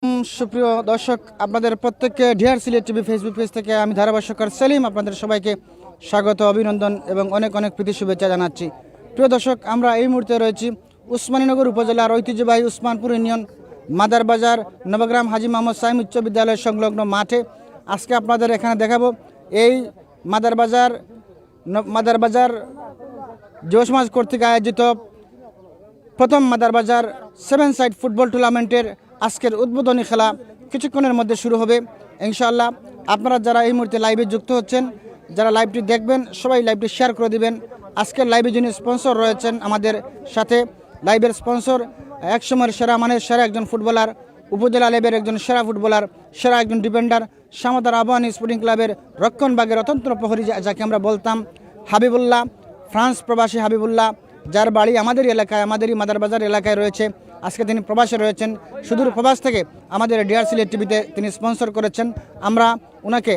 সুপ্রিয় দর্শক, আপনাদের প্রত্যেককে dear Sylhet TV Facebook page থেকে আমি ধারাভাষ্যকার সেলিম আপনাদের সবাইকে স্বাগত, অভিনন্দন এবং অনেক অনেক প্রীতি শুভেচ্ছা জানাচ্ছি। প্রিয় দর্শক, আমরা এই মুহূর্তে রয়েছি উসমানীনগর উপজেলার ঐতিহ্যবাহী উসমানপুর ইউনিয়ন মাদারবাজার নবগ্রাম হাজী মোহাম্মদ সাইম উচ্চ বিদ্যালয়ের সংলগ্ন মাঠে। আজকে আপনাদের এখানে দেখাবো এই মাদারবাজার যুব সমাজ কর্তৃক আয়োজিত প্রথম মাদারবাজার 7 সাইড ফুটবল টুর্নামেন্টের আজকের উদ্বোধনী খেলা কিছুক্ষণের মধ্যে শুরু হবে ইনশাআল্লাহ। আপনারা যারা এই মুহূর্তে লাইভে যুক্ত হচ্ছেন, যারা লাইভটি দেখবেন, সবাই লাইভটি শেয়ার করে দিবেন। আজকের লাইভে যিনি স্পন্সর রয়েছেন আমাদের সাথে, লাইভের স্পন্সর একসময়ের সেরা মানের সেরা একজন ফুটবলার, উপজেলা লেভেলের একজন সেরা ফুটবলার, সেরা একজন ডিফেন্ডার, সামাদার আবাহনী স্পোর্টিং ক্লাবের রক্ষণভাগের অতন্ত্র প্রহরী যাকে আমরা বলতাম হাবিবুল্লাহ, ফ্রান্স প্রবাসী হাবিবুল্লাহ, যার বাড়ি আমাদের এলাকায়, আমাদেরই মাদারবাজার এলাকায় রয়েছে। আজকে তিনি প্রবাসে রয়েছেন, সুদূর প্রবাস থেকে আমাদের ডিয়ার সিলেট টিভিতে তিনি স্পন্সর করেছেন। আমরা ওনাকে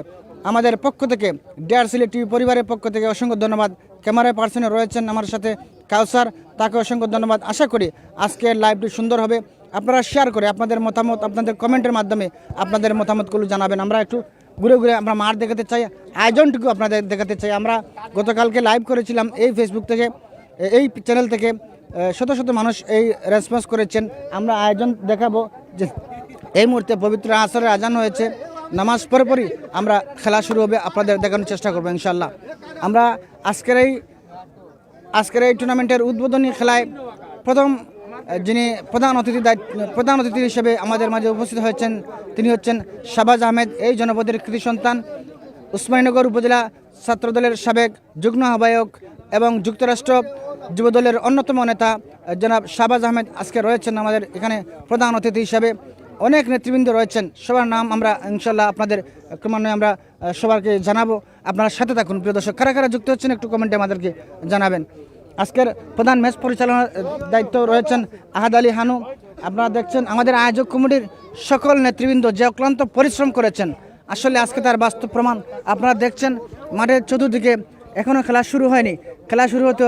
আমাদের পক্ষ থেকে, ডিয়ার সিলেট টিভি পরিবারের পক্ষ থেকে অসংখ্য ধন্যবাদ। ক্যামেরায় পার্সনে রয়েছেন আমার সাথে কাউসার, তাকে অসংখ্য ধন্যবাদ। আশা করি আজকের লাইভটি সুন্দর হবে। আপনারা শেয়ার করে আপনাদের মতামত, আপনাদের কমেন্টের মাধ্যমে আপনাদের মতামতগুলো জানাবেন। আমরা একটু ঘুরে ঘুরে আমরা মাঠ দেখাতে চাই, আয়োজনটুকু আপনাদের দেখাতে চাই। আমরা গতকালকে লাইভ করেছিলাম এই ফেসবুক থেকে, এই চ্যানেল থেকে শত শত মানুষ এই রেসপন্স করেছেন। আমরা আয়োজন দেখাবো যে এই মুহূর্তে পবিত্র আসরের আজান হয়েছে, নামাজ পরপরই আমরা খেলা শুরু হবে, আপনাদের দেখানোর চেষ্টা করবো ইনশাল্লাহ। আমরা আজকের এই টুর্নামেন্টের উদ্বোধনী খেলায় যিনি প্রধান অতিথি হিসেবে আমাদের মাঝে উপস্থিত হয়েছেন, তিনি হচ্ছেন শাহবাজ আহমেদ। এই জনপদের কৃতি সন্তান, উসমানীনগর উপজেলা ছাত্রদলের সাবেক যুগ্ম আহ্বায়ক এবং যুক্তরাষ্ট্র যুবদলের অন্যতম নেতা জনাব শাহবাজ আহমেদ আজকে রয়েছেন আমাদের এখানে প্রধান অতিথি হিসাবে। অনেক নেতৃবৃন্দ রয়েছেন, সবার নাম আমরা ইনশাল্লাহ আপনাদের ক্রমান্বয়ে আমরা সবাইকে জানাবো। আপনারা সাথে থাকুন। প্রিয় দর্শক, কারা কারা যুক্ত হচ্ছেন একটু কমেন্টে আমাদেরকে জানাবেন। আজকের প্রধান ম্যাচ পরিচালনার দায়িত্ব রয়েছেন আহাদ আলী হানু। আপনারা দেখছেন আমাদের আয়োজক কমিটির সকল নেতৃবৃন্দ যে অক্লান্ত পরিশ্রম করেছেন, আসলে আজকে তার বাস্তব প্রমাণ আপনারা দেখছেন। মাঠের চতুর্দিকে এখনও খেলা শুরু হয়নি, খেলা শুরু হতে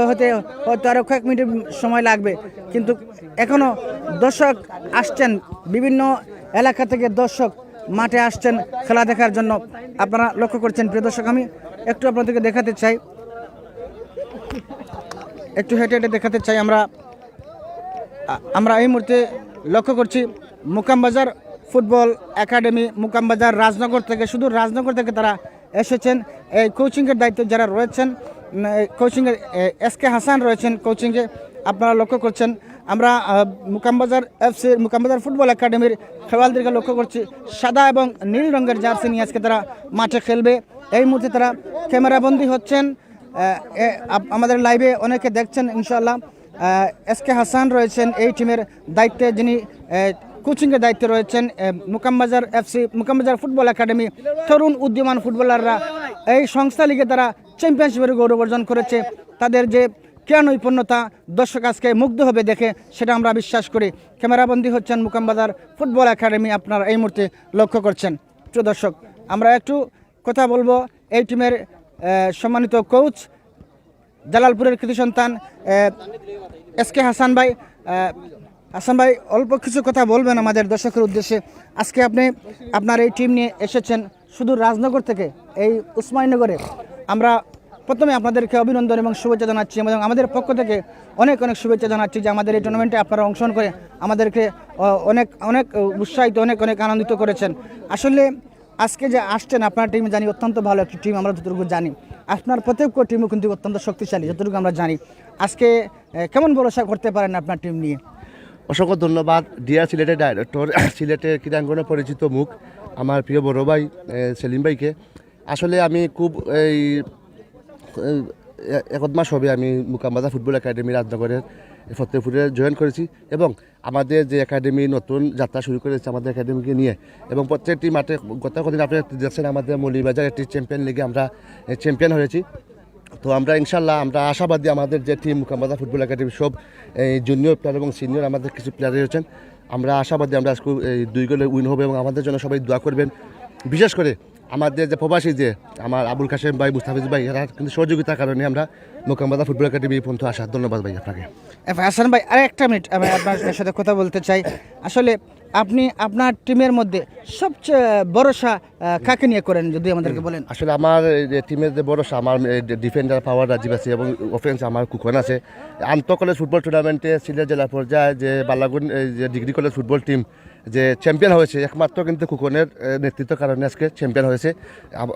হয়তো আরও কয়েক মিনিট সময় লাগবে, কিন্তু এখনও দর্শক আসছেন, বিভিন্ন এলাকা থেকে দর্শক মাঠে আসছেন খেলা দেখার জন্য। আপনারা লক্ষ্য করছেন। প্রিয় দর্শক, আমি একটু আপনাদেরকে দেখাতে চাই, একটু হেঁটে হেঁটে দেখাতে চাই। আমরা এই মুহূর্তে লক্ষ্য করছি মুকামবাজার ফুটবল একাডেমি, মুকামবাজার রাজনগর থেকে, শুধু রাজনগর থেকে তারা এসেছেন। এই কোচিংয়ের দায়িত্বে যারা রয়েছেন, কোচিংয়ের এসকে হাসান রয়েছেন কোচিংয়ে, আপনারা লক্ষ্য করছেন। আমরা মুকামবাজার ফুটবল একাডেমির খেলোয়াড়দেরকে লক্ষ্য করছি, সাদা এবং নীল রঙের জার্সি নিয়ে আজকে তারা মাঠে খেলবে। এই মুহূর্তে তারা ক্যামেরাবন্দি হচ্ছেন, আমাদের লাইভে অনেকে দেখছেন ইনশাআল্লাহ। এসকে হাসান রয়েছেন এই টিমের দায়িত্বে, যিনি কোচিংয়ের দায়িত্বে রয়েছেন। মুকামবাজার ফুটবল একাডেমি তরুণ উদ্যমান ফুটবলাররা এই সংস্থা লিগে তারা চ্যাম্পিয়নশিপের গৌরব অর্জন করেছে। তাদের যে ক্রীড়া নৈপুণ্যতা দর্শক আজকে মুগ্ধ হবে দেখে, সেটা আমরা বিশ্বাস করি। ক্যামেরাবন্দি হচ্ছেন মুকামবাজার ফুটবল একাডেমি, আপনারা এই মুহূর্তে লক্ষ্য করছেন। প্রিয় দর্শক, আমরা একটু কথা বলবো এই টিমের সম্মানিত কোচ, জালালপুরের কৃতি সন্তান এসকে হাসান ভাই। হাসান ভাই, অল্প কিছু কথা বলবেন আমাদের দর্শকের উদ্দেশ্যে। আজকে আপনি আপনার এই টিম নিয়ে এসেছেন সুদূর রাজনগর থেকে এই উসমানীনগরে। আমরা প্রথমে আপনাদেরকে অভিনন্দন এবং শুভেচ্ছা জানাচ্ছি, এবং আমাদের পক্ষ থেকে অনেক অনেক শুভেচ্ছা জানাচ্ছি যে আমাদের এই টুর্নামেন্টে আপনারা অংশগ্রহণ করে আমাদেরকে অনেক অনেক উৎসাহিত, অনেক অনেক আনন্দিত করেছেন। আসলে আজকে যে আসছেন আপনার টিম, জানি অত্যন্ত ভালো একটি টিম, আমরা যতটুকু জানি আপনার প্রত্যেক টিমও কিন্তু অত্যন্ত শক্তিশালী, যতটুকু আমরা জানি। আজকে কেমন ভরসা করতে পারেন আপনার টিম নিয়ে? অসংখ্য ধন্যবাদ ডিয়ার সিলেটের ডাইরেক্টর, সিলেটের ক্রীড়াঙ্গনে পরিচিত মুখ আমার প্রিয় বড় ভাই সেলিম ভাইকে। আসলে আমি খুব এক মাস হবে আমি মুকামবাজার ফুটবল একাডেমি রাজনগরের ফতেপুরে জয়েন করেছি, এবং আমাদের যে একাডেমি নতুন যাত্রা শুরু করেছে আমাদের একাডেমিকে নিয়ে, এবং প্রত্যেকটি মাঠে গত কদিন আপনি দেখছেন আমাদের মৌলভীবাজার একটি চ্যাম্পিয়ন লিগে আমরা চ্যাম্পিয়ন হয়েছি। তো আমরা ইনশাল্লাহ আমরা আশাবাদী, আমাদের যে টিম মুকামবাজার ফুটবল একাডেমি সব জুনিয়র প্লেয়ার এবং সিনিয়র আমাদের কিছু প্লেয়ার রয়েছেন, আমরা আশাবাদী আমরা আজকে 2 গোলে উইন হবে, এবং আমাদের জন্য সবাই দোয়া করবেন। বিশেষ করে আমাদের যে প্রবাসী যে আমার আবুল কাশেম ভাই, মুস্তাফিজ ভাই, এরা কিন্তু সহযোগিতার কারণে আমরা মোকামবাজার ফুটবল একাডেমি পর্যন্ত আসা। ধন্যবাদ ভাই আপনাকে। হাসান ভাই, আরে একটা মিনিট, আমি আপনার সাথে কথা বলতে চাই। আসলে আপনি আপনার টিমের মধ্যে সবচেয়ে ভরসা কাকে নিয়ে করেন যদি আমাদেরকে বলেন। আসলে আমার যে টিমের যে ভরসা, আমার ডিফেন্ডার পাওয়ার রাজীব আছে এবং অফেন্স আমার কুকন আছে। আন্তঃ কলেজ ফুটবল টুর্নামেন্টে সিলেট জেলা পর্যায়ে যে বালাগুন যে ডিগ্রি কলেজ ফুটবল টিম যে চ্যাম্পিয়ন হয়েছে, একমাত্র কিন্তু কুকনের নেতৃত্বের কারণে আজকে চ্যাম্পিয়ন হয়েছে।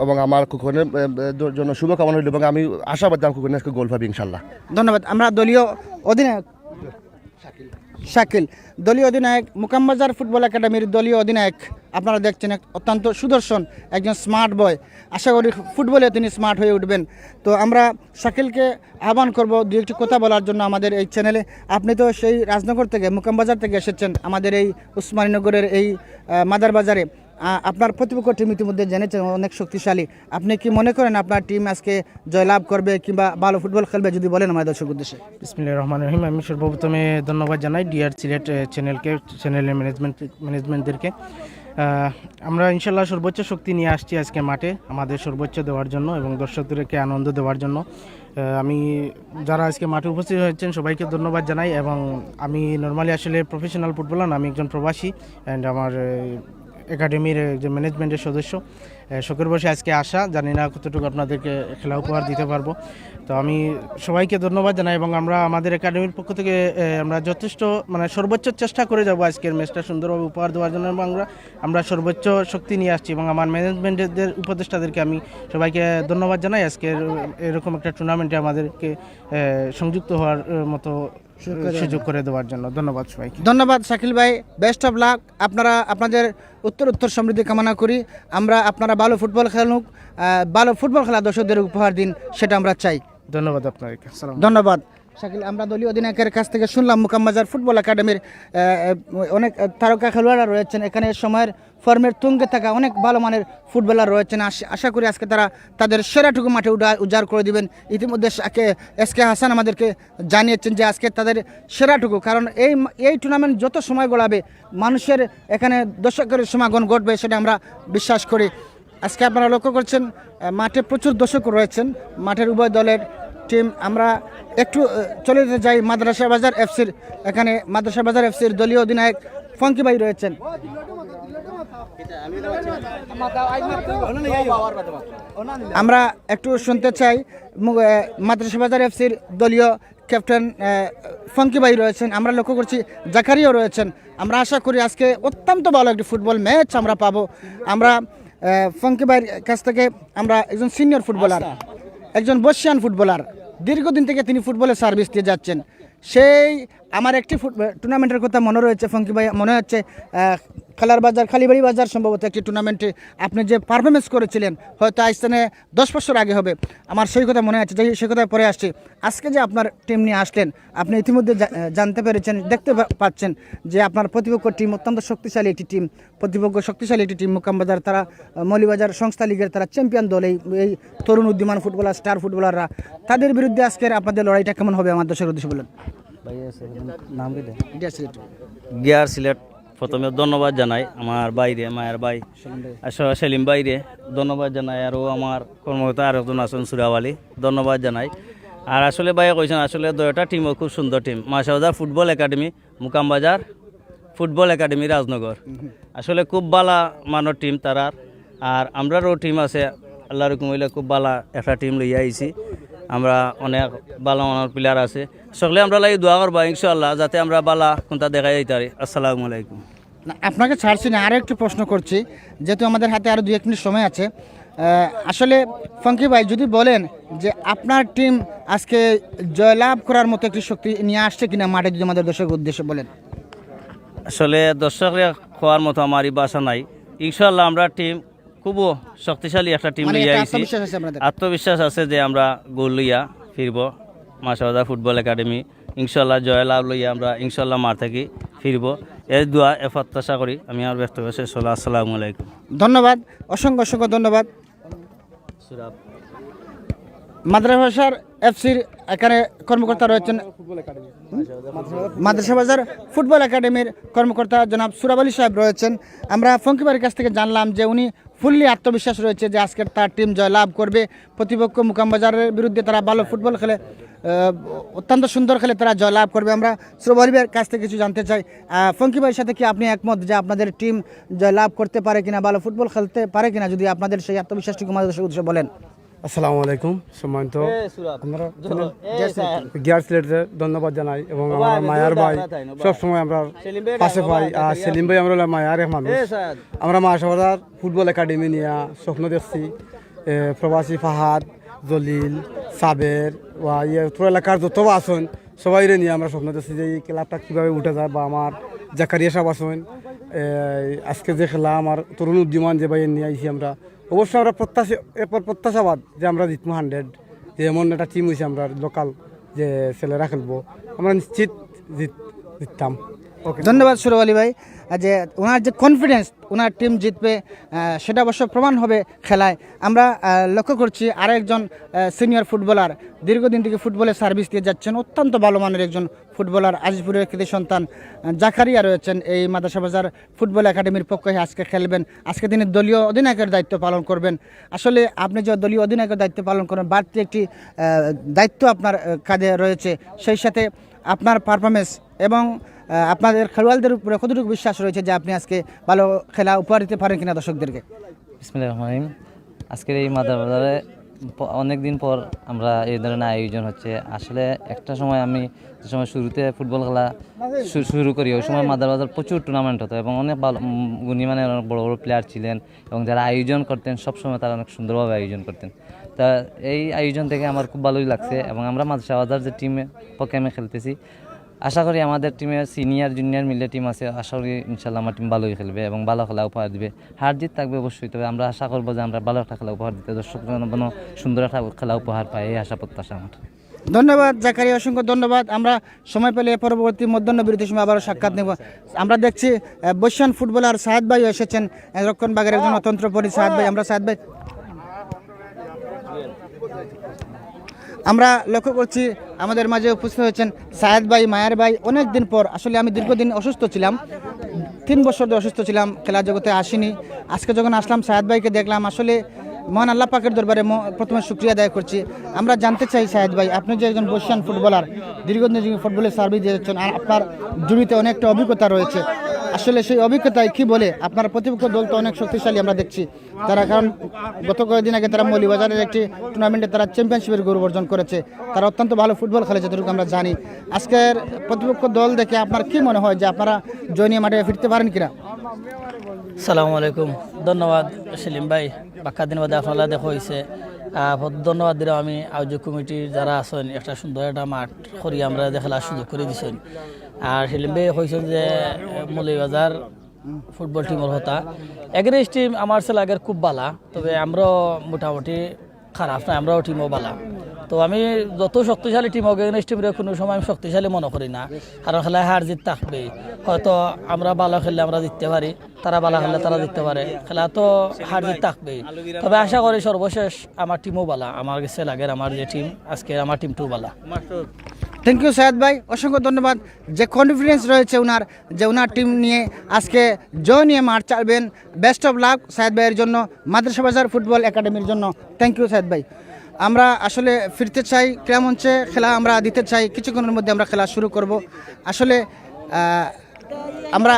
এবং আমার কুকনের জন্য শুভকামনা হইল এবং আমি আশাবাদ আমার কুকনে আজকে গোল পাবি ইনশাল্লাহ। ধন্যবাদ। আমরা দলীয় অধিনায়ক শাকিল, দলীয় অধিনায়ক মোকামবাজার ফুটবল একাডেমির দলীয় অধিনায়ক, আপনারা দেখছেন অত্যন্ত সুদর্শন একজন স্মার্ট বয়। আশা করি ফুটবলে তিনি স্মার্ট হয়ে উঠবেন। তো আমরা শাকিলকে আহ্বান করব দু একটি কথা বলার জন্য আমাদের এই চ্যানেলে। আপনি তো সেই রাজনগর থেকে, মোকামবাজার থেকে এসেছেন আমাদের এই উসমানীনগরের এই মাদার বাজারে। আপনার প্রতিপক্ষ টিম ইতিমধ্যে জেনেছেন অনেক শক্তিশালী। আপনি কি মনে করেন আপনার টিম আজকে জয়লাভ করবে কিংবা ভালো ফুটবল খেলবে, যদি বলেন আমাদের দর্শক উদ্দেশ্যে। বিসমিল্লাহির রহমানির রহিম। আমি সর্বপ্রথমে ধন্যবাদ জানাই ডিআর সিলেট চ্যানেলের ম্যানেজমেন্টদেরকে। আমরা ইনশাল্লাহ সর্বোচ্চ শক্তি নিয়ে আসছি আজকে মাঠে আমাদের সর্বোচ্চ দেওয়ার জন্য এবং দর্শকদেরকে আনন্দ দেওয়ার জন্য। আমি যারা আজকে মাঠে উপস্থিত হয়েছেন সবাইকে ধন্যবাদ জানাই। এবং আমি নর্মালি আসলে প্রফেশনাল ফুটবলার না, আমি একজন প্রবাসী অ্যান্ড আমার একাডেমির যে ম্যানেজমেন্টের সদস্য। শখের বসে আজকে আসা, জানি না কতটুকু আপনাদেরকে খেলা উপহার দিতে পারবো। তো আমি সবাইকে ধন্যবাদ জানাই এবং আমরা আমাদের একাডেমির পক্ষ থেকে আমরা যথেষ্ট সর্বোচ্চ চেষ্টা করে যাব আজকের ম্যাচটা সুন্দরভাবে উপহার দেওয়ার জন্য। এবং আমরা সর্বোচ্চ শক্তি নিয়ে আসছি এবং আমার ম্যানেজমেন্টের উপদেষ্টাদেরকে আমি সবাইকে ধন্যবাদ জানাই আজকের এরকম একটা টুর্নামেন্টে আমাদেরকে সংযুক্ত হওয়ার মতো সুযোগ করে দেওয়ার জন্য। ধন্যবাদ সবাইকে। ধন্যবাদ শাকিল ভাই, বেস্ট অফ লাক। আপনারা আপনাদের উত্তর সমৃদ্ধি কামনা করি। আপনারা ভালো ফুটবল খেলুক, ভালো ফুটবল খেলা দর্শকদের উপহার দিন, সেটা আমরা চাই। ধন্যবাদ আপনাকে। ধন্যবাদ শাকিল। আমরা দলীয় অধিনায়কের কাছ থেকে শুনলাম মোকামবাজার ফুটবল একাডেমির অনেক তারকা খেলোয়াড়রা রয়েছেন এখানে, সময়ের ফর্মের তুঙ্গে থাকা অনেক ভালো মানের ফুটবলার রয়েছেন। আশা করি আজকে তারা তাদের সেরাটুকু মাঠে উজাড় করে দিবেন। ইতিমধ্যে এসকে হাসান আমাদেরকে জানিয়েছেন যে আজকে তাদের সেরাটুকু, কারণ এই টুর্নামেন্ট যত সময় গড়াবে মানুষের এখানে দর্শকের সমাগম ঘটবে, সেটা আমরা বিশ্বাস করি। আজকে আপনারা লক্ষ্য করছেন মাঠে প্রচুর দর্শক রয়েছেন, মাঠের উভয় দলের টিম। আমরা একটু চলে যেতে যাই মাদ্রাসা বাজার এফসির। এখানে মাদ্রাসা বাজার এফসির দলীয় অধিনায়ক ফঙ্কি ভাই রয়েছেন। আমরা একটু শুনতে চাই মাদ্রাসা বাজার এফসির দলীয় ক্যাপ্টেন ফঙ্কি ভাই রয়েছেন। আমরা লক্ষ্য করছি জাকারিয়াও রয়েছেন। আমরা আশা করি আজকে অত্যন্ত ভালো একটি ফুটবল ম্যাচ আমরা পাবো। আমরা ফঙ্কি ভাইয়ের কাছ থেকে আমরা একজন সিনিয়র ফুটবলার, একজন বর্ষিয়ান ফুটবলার, দীর্ঘদিন থেকে তিনি ফুটবলে সার্ভিস দিয়ে যাচ্ছেন। সেই আমার একটি টুর্নামেন্টের কথা মনে রয়েছে ফঙ্কি ভাই, মনে হচ্ছে খালিবাড়ি বাজার সম্ভবত একটি টুর্নামেন্টে আপনি যে পারফরমেন্স করেছিলেন, হয়তো আজ থেকে 10 বছর আগে হবে, আমার সেই কথা মনে আছে। সেই কথা পরে আসছি। আজকে যে আপনার টিম নিয়ে আসলেন, আপনি ইতিমধ্যে জানতে পেরেছেন, দেখতে পাচ্ছেন যে আপনার প্রতিপক্ষ টিম অত্যন্ত শক্তিশালী একটি টিম। শক্তিশালী একটি টিম মোকামবাজার, তারা মৌলভীবাজার সংস্থা লীগের তারা চ্যাম্পিয়ন দল। এই তরুণ উদ্যমান ফুটবলার, স্টার ফুটবলাররা, তাদের বিরুদ্ধে আজকের আপনাদের লড়াইটা কেমন হবে আমার দর্শকের উদ্দেশ্যে বলেন। গিয়ার সিলেট প্রথমে ধন্যবাদ জানাই আমার বাইরে মায়ের ভাই সেলিম বাইরে ধন্যবাদ জানাই, আরও আমার কর্মকর্তা আর একজন আছেন সুরাওয়ালি, ধন্যবাদ জানাই। আর আসলে ভাইয়া কইছেন আসলে দুইটা টিমও খুব সুন্দর team, Masabazar football academy, Mokambazar football academy Rajnagar, আসলে খুব ভালো মানের টিম তারার। আর আমরারও টিম আছে, আল্লাহ রকম হইলে খুব ভালো একটা টিম লইয়া আইছি। আমরা অনেক ভালো মানের প্লেয়ার আছে, সকলে আমরা লাগি দোয়া করবা ইনশাআল্লাহ যাতে আমরা বালা কোনটা দেখাই যাইতে পারি। আসসালামু আলাইকুম। না, আপনাকে ছাড়ছি না, আরও একটু প্রশ্ন করছি, যেহেতু আমাদের হাতে আরও 2-1 মিনিট সময় আছে। আসলে ফঙ্কি ভাই যদি বলেন যে আপনার টিম আজকে জয়লাভ করার মতো একটি শক্তি নিয়ে আসছে কিনা মাঠে, যদি আমাদের দর্শকের উদ্দেশ্যে বলেন। আসলে দর্শকরা খোয়ার মতো আমারই বাসা নাই, ইনশাআল্লাহ আমরা টিম খুব শক্তিশালী একটা টিম লইয়া আইছি, আত্মবিশ্বাস আছে যে আমরা গোল লইয়া ফিরব। মাসাবাজার ফুটবল একাডেমি ইনশাআল্লাহ জয়লাভ লইয়া আমরা ইনশাআল্লাহ মার থাকি ফিরব, এই দোয়া এ প্রত্যাশা করি। আমি আর ব্যক্ত শেষ হলো। আসসালামু আলাইকুম। ধন্যবাদ, অসংখ্য ধন্যবাদ। মাদ্রাসার এফসির এখানে কর্মকর্তা রয়েছেন, মাদ্রাসা বাজার ফুটবল একাডেমির কর্মকর্তা জনাব সুরাব আলী সাহেব রয়েছেন। আমরা ফঙ্কি ভাইয়ের কাছ থেকে জানলাম যে উনি ফুললি আত্মবিশ্বাস রয়েছে যে আজকের তার টিম জয়লাভ করবে। প্রতিপক্ষ মুকামবাজারের বিরুদ্ধে তারা ভালো ফুটবল খেলে, অত্যন্ত সুন্দর খেলে তারা জয়লাভ করবে। আমরা সুরাব আলী ভাইয়ের কাছ থেকে কিছু জানতে চাই, ফঙ্কি ভাইয়ের সাথে কি আপনি একমত যে আপনাদের টিম জয়লাভ করতে পারে কিনা, ভালো ফুটবল খেলতে পারে কিনা? যদি আপনাদের সেই আত্মবিশ্বাসটুকু আমাদের দর্শক উদ্দেশ্যে বলেন। আসসালামু আলাইকুম, সম্মানিত গিয়ার সিলেটের ধন্যবাদ জানাই এবং আমার মায়ার ভাই সবসময় আমরা পাশে পাই। আর সেলিম ভাই আমরা মায়ার এক মানুষ। আমরা মাসাবাজার ফুটবল একাডেমি নিয়ে স্বপ্ন দেখছি। প্রবাসী ফাহাদ, জলিল, সাবের বা পুরো এলাকার যত আসন সবাই নিয়ে আমরা স্বপ্ন দেখছি যে এই ক্লাবটা কীভাবে উঠে যায়। বা আমার জাকারিয়া সাহেব আসন, আজকে যে খেলা আমার তরুণ উদ্যমান যে ভাই নিয়ে আইছি আমরা, অবশ্যই আমরা প্রত্যাশাবাদ যে আমরা জিতবো 100, যে এমন একটা টিম হয়েছে আমরা লোকাল যে ছেলেরা খেলবো, আমরা নিশ্চিত জিততাম। ওকে, ধন্যবাদ সুরাব আলী ভাই। যে ওনার যে কনফিডেন্স ওনার টিম জিতবে সেটা অবশ্য প্রমাণ হবে খেলায়। আমরা লক্ষ্য করছি আরেকজন সিনিয়র ফুটবলার, দীর্ঘদিন থেকে ফুটবলে সার্ভিস দিয়ে যাচ্ছেন, অত্যন্ত ভালো মানের একজন ফুটবলার, আজিজপুরের কৃতি সন্তান জাকারিয়া রয়েছেন এই মাদ্রাসা বাজার ফুটবল একাডেমির পক্ষে আজকে খেলবেন। আজকে তিনি দলীয় অধিনায়কের দায়িত্ব পালন করবেন। আসলে আপনি যে দলীয় অধিনায়কের দায়িত্ব পালন করেন, বাড়তি একটি দায়িত্ব আপনার কাঁধে রয়েছে, সেই সাথে আপনার পারফরমেন্স এবং আপনাদের খেলোয়াড়দের উপরে কতটুকু বিশ্বাস রয়েছে যে আপনি আজকে ভালো খেলা উপহার দিতে পারেন কিনা দর্শকদেরকে? বিসমিল্লাহির রহমানির রহিম। আজকের এই মাদ্রাসা বাজারে অনেক দিন পর আমরা এই ধরনের আয়োজন হচ্ছে। আসলে একটা সময় আমি যে সময় শুরুতে ফুটবল খেলা শুরু করি, ওই সময় মাদ্রাসা বাজার প্রচুর টুর্নামেন্ট হতো এবং অনেক ভালো গুণীমানের অনেক বড় বড় প্লেয়ার ছিলেন এবং যারা আয়োজন করতেন সবসময় তারা অনেক সুন্দরভাবে আয়োজন করতেন। তা এই আয়োজন থেকে আমার খুব ভালোই লাগছে এবং আমরা মাদ্রাসা বাজার যে টিমের পক্ষে আমি খেলতেছি, আশা করি আমাদের টিমে সিনিয়র জুনিয়র মিলে টিম আছে, আশা করি ইনশাল্লাহ আমার টিম ভালোই খেলবে এবং ভালো খেলা উপহার দিবে। হার জিত থাকবে অবশ্যই, তবে আমরা আশা করবো যে আমরা ভালো একটা খেলা উপহার দিতে, দর্শক সুন্দর একটা খেলা উপহার পাই, এই আশা প্রত্যাশা আমার। ধন্যবাদ জাকারিয়া, অসংখ্য ধন্যবাদ। আমরা সময় পেলে পরবর্তী মধ্যাহ্ন বিরতির সময় আবারও সাক্ষাৎ নেব। আমরা দেখছি বৈশ্যান ফুটবলার সাহাদ ভাইও এসেছেন, রক্ষণবাগের একজন অতন্ত্রপরী সাহাদ ভাই। আমরা সাহাদ ভাই আমরা লক্ষ্য করছি আমাদের মাঝে উপস্থিত হয়েছেন সায়েদ ভাই, মায়ার ভাই। অনেক দিন পর, আসলে আমি দীর্ঘদিন অসুস্থ ছিলাম, 3 বছর ধরে অসুস্থ ছিলাম, খেলা জগতে আসিনি। আজকে যখন আসলাম সায়েদ ভাইকে দেখলাম, আসলে মহান আল্লাহ পাকের দরবারে প্রথমে শুকরিয়া আদায় করছি। আমরা জানতে চাই সায়েদ ভাই, আপনি যে একজন বর্ষিয়ান ফুটবলার, দীর্ঘদিন ফুটবলে সার্ভিস দিয়েছেন আর আপনার জুড়িতে অনেকটা অভিজ্ঞতা রয়েছে, আসলে সেই অভিজ্ঞতায় কি বলে? আপনার প্রতিপক্ষ দল তো অনেক শক্তিশালী আমরা দেখছি তারা, কারণ গত কয়েকদিন আগে তারা মৌলিবাজারের একটি টুর্নামেন্টে তারা চ্যাম্পিয়নশিপের গৌরব অর্জন করেছে, তারা অত্যন্ত ভালো ফুটবল খেলে যতটুকু আমরা জানি। আজকের প্রতিপক্ষ দল দেখে আপনার কি মনে হয় যে আপনারা জয় নিয়ে মাঠে ফিরতে পারেন কিনা? সালামু আলাইকুম, ধন্যবাদ সেলিম ভাই, বাক্কা দিন বাদে আপনারা দেখা হয়েছে। ধন্যবাদ দিলাম আমি আয়োজক কমিটির যারা আছেন, একটা সুন্দর একটা মাঠ করি আমরা দেখার সুযোগ করে দিছেন। আর সেলিম ভাই হয়েছেন যে মৌলিবাজার ফুটবল টিমের হতা এগেরেস্ট টিম আমার ছেলে আগের খুব বালা, তবে আমরাও মোটামুটি খারাপ না, আমরাও টিমও বালা। তো আমি যত শক্তিশালী টিম হোক এগেরেস্ট টিমরে কোনো সময় আমি শক্তিশালী মনে করি না, কারণ খেলায় হার জিত থাকবেই। হয়তো আমরা ভালো খেললে আমরা জিততে পারি, তারা ভালো খেললে তারা জিততে পারে, খেলা তো হার জিত থাকবেই। তবে আশা করি সর্বশেষ আমার টিমও বালা, আমার কাছে লাগে আমার যে টিম আজকে আমার টিমটাও বালা। থ্যাংক ইউ সায়েদ ভাই, অসংখ্য ধন্যবাদ। যে কনফিডেন্স রয়েছে ওনার, যে ওনার টিম নিয়ে আজকে জয় নিয়ে মাঠ চালবেন। বেস্ট অফ লাক সায়েদ ভাইয়ের জন্য, মাদ্রাসা বাজার ফুটবল একাডেমির জন্য। থ্যাংক ইউ সায়েদ ভাই। আমরা আসলে ফিরতে চাই ক্রীড়া মঞ্চে, খেলা আমরা দিতে চাই, কিছুক্ষণের মধ্যে আমরা খেলা শুরু করব। আসলে আমরা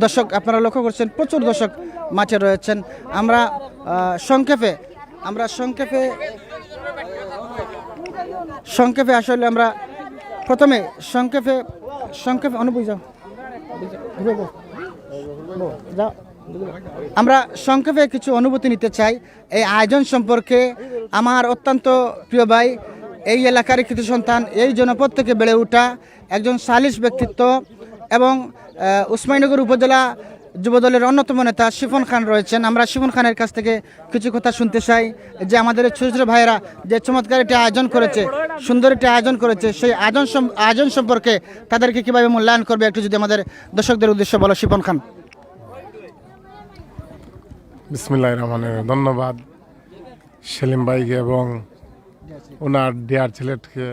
দর্শক আপনারা লক্ষ্য করছেন প্রচুর দর্শক মাঠে রয়েছেন। আমরা সংক্ষেপে আসলে আমরা প্রথমে সংক্ষেপে অনুভূতি আমরা সংক্ষেপে কিছু অনুভূতি নিতে চাই এই আয়োজন সম্পর্কে। আমার অত্যন্ত প্রিয় ভাই, এই এলাকার কৃতি সন্তান, এই জনপদ থেকে বেড়ে ওঠা একজন সালিশ ব্যক্তিত্ব এবং উসমানীনগর উপজেলা যুবদলের অন্যতম নেতা শিফন খান রয়েছেন। আমরা শিফন খানের কাছ থেকে কিছু কথা শুনতে চাই যে আমাদের ছোটো ছোটো ভাইয়েরা যে চমৎকার একটি আয়োজন করেছে, সুন্দর একটি আয়োজন করেছে, সেই আয়োজন সম্পর্কে তাদেরকে কীভাবে মূল্যায়ন করবে একটু যদি আমাদের দর্শকদের উদ্দেশ্যে বলো শিফন খান। বিসমিল্লাহির রহমানির রহিম। ধন্যবাদ সেলিম ভাইকে এবং ওনার ডিয়ার ছেলেকে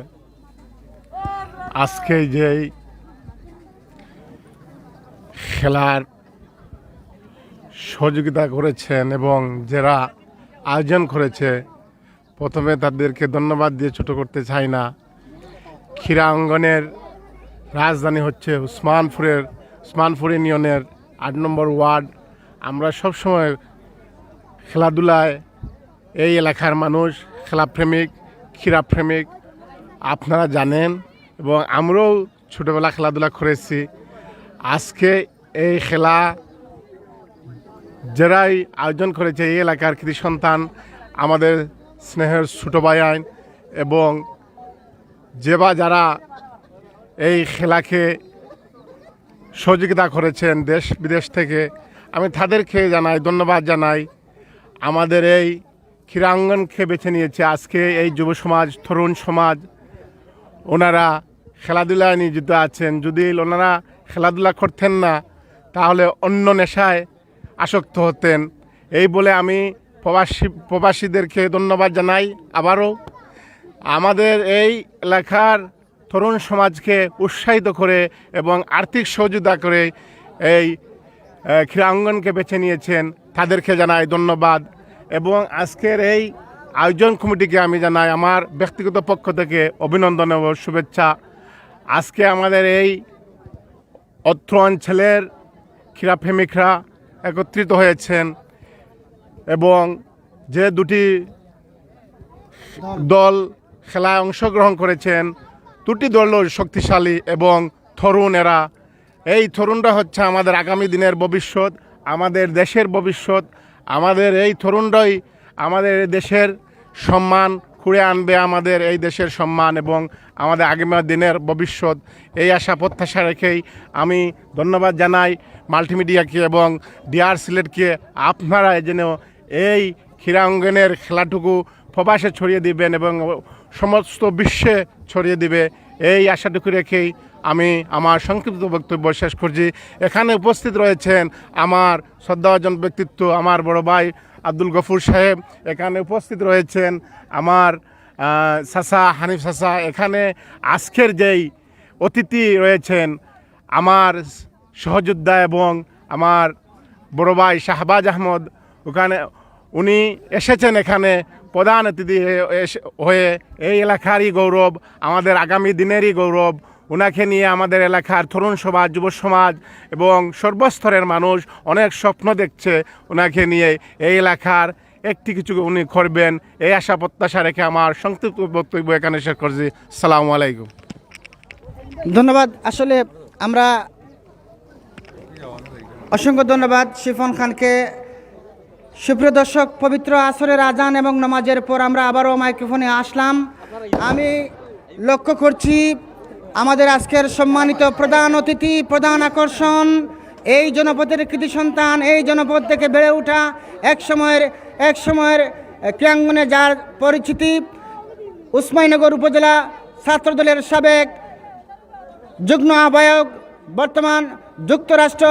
আজকে যেই খেলার সহযোগিতা করেছেন এবং যারা আয়োজন করেছে, প্রথমে তাদেরকে ধন্যবাদ দিয়ে ছোট করতে চাই না। ক্রীড়া অঙ্গনের রাজধানী হচ্ছে উসমানপুর ইউনিয়নের 8 নম্বর ওয়ার্ড। আমরা সবসময় খেলাধুলায় এই এলাকার মানুষ খেলাপ্রেমিক, ক্রীড়াপ্রেমিক, আপনারা জানেন, এবং আমরাও ছোটোবেলা খেলাধুলা করেছি। আজকে এই খেলা যারাই আয়োজন করেছে এই এলাকার কৃতি সন্তান, আমাদের স্নেহের ছোটো ভাই আইন, এবং যারা এই খেলাকে সহযোগিতা করেছেন দেশ বিদেশ থেকে, আমি তাদেরকে ধন্যবাদ জানাই। আমাদের এই ক্রীড়াঙ্গনকে বেছে নিয়েছে আজকে এই যুব সমাজ, তরুণ সমাজ, ওনারা খেলাধুলায় নিয়োজিত আছেন। যদি ওনারা খেলাধুলা করতেন না তাহলে অন্য নেশায় আসক্ত হতেন। এই বলে আমি প্রবাসীদেরকে ধন্যবাদ জানাই। আবারও আমাদের এই এলাকার তরুণ সমাজকে উৎসাহিত করে এবং আর্থিক সহযোগিতা করে এই ক্রীড়াঙ্গনকে বেছে নিয়েছেন, তাদেরকে জানাই ধন্যবাদ। এবং আজকের এই আয়োজন কমিটিকে আমি জানাই আমার ব্যক্তিগত পক্ষ থেকে অভিনন্দন ও শুভেচ্ছা। আজকে আমাদের এই অত্র অঞ্চলের ক্রীড়াপ্রেমিকরা একত্রিত হয়েছেন এবং যে দুটি দল খেলায় অংশগ্রহণ করেছেন, দুটি দলও শক্তিশালী এবং তরুণেরা। এই তরুণরা হচ্ছে আমাদের আগামী দিনের ভবিষ্যৎ, আমাদের দেশের ভবিষ্যৎ। আমাদের এই তরুণরাই আমাদের দেশের সম্মান খুঁড়ে আনবে, আমাদের এই দেশের সম্মান এবং আমাদের আগামী দিনের ভবিষ্যৎ। এই আশা প্রত্যাশা রেখেই আমি ধন্যবাদ জানাই মাল্টিমিডিয়াকে এবং ডিআর সিলেটকে। আপনারা যেন এই ক্রীড়াঙ্গনের খেলাটুকু প্রবাসে ছড়িয়ে দিবেন এবং সমস্ত বিশ্বে ছড়িয়ে দিবে, এই আশাটুকু রেখেই আমি আমার সংক্ষিপ্ত বক্তব্য শেষ করছি। এখানে উপস্থিত রয়েছেন আমার শ্রদ্ধাভাজন ব্যক্তিত্ব আমার বড় ভাই আব্দুল গফুর সাহেব, এখানে উপস্থিত রয়েছেন আমার চাচা হানিফ চাচা, এখানে আজকের যেই অতিথি রয়েছেন আমার সহযোদ্ধা এবং আমার বড় ভাই শাহবাজ আহমদ, ওখানে উনি এসেছেন এখানে প্রধান অতিথি হয়ে। এই এলাকারই গৌরব, আমাদের আগামী দিনেরই গৌরব। ওনাকে নিয়ে আমাদের এলাকার তরুণ সমাজ, যুব সমাজ এবং সর্বস্তরের মানুষ অনেক স্বপ্ন দেখছে ওনাকে নিয়ে। এই এলাকার একটি কিছু উনি করবেন, এই আশা প্রত্যাশা রেখে আমার সংক্ষিপ্ত বক্তব্য এখানে শেষ করছি। আসসালামু আলাইকুম। ধন্যবাদ। আসলে আমরা অসংখ্য ধন্যবাদ শিফন খানকে। সুপ্রিয় দর্শক, পবিত্র আসরের আজান এবং নামাজের পর আমরা আবারও মাইক্রোফোনে আসলাম। আমি লক্ষ্য করছি আমাদের আজকের সম্মানিত প্রধান অতিথি, প্রধান আকর্ষণ, এই জনপদের কৃতি সন্তান, এই জনপদ থেকে বেড়ে ওঠা এক সময়ের ক্রীড়াঙ্গনে যার পরিচিতি, উসমানীনগর উপজেলা ছাত্রদলের সাবেক যুগ্ম আহ্বায়ক, বর্তমান যুক্তরাষ্ট্র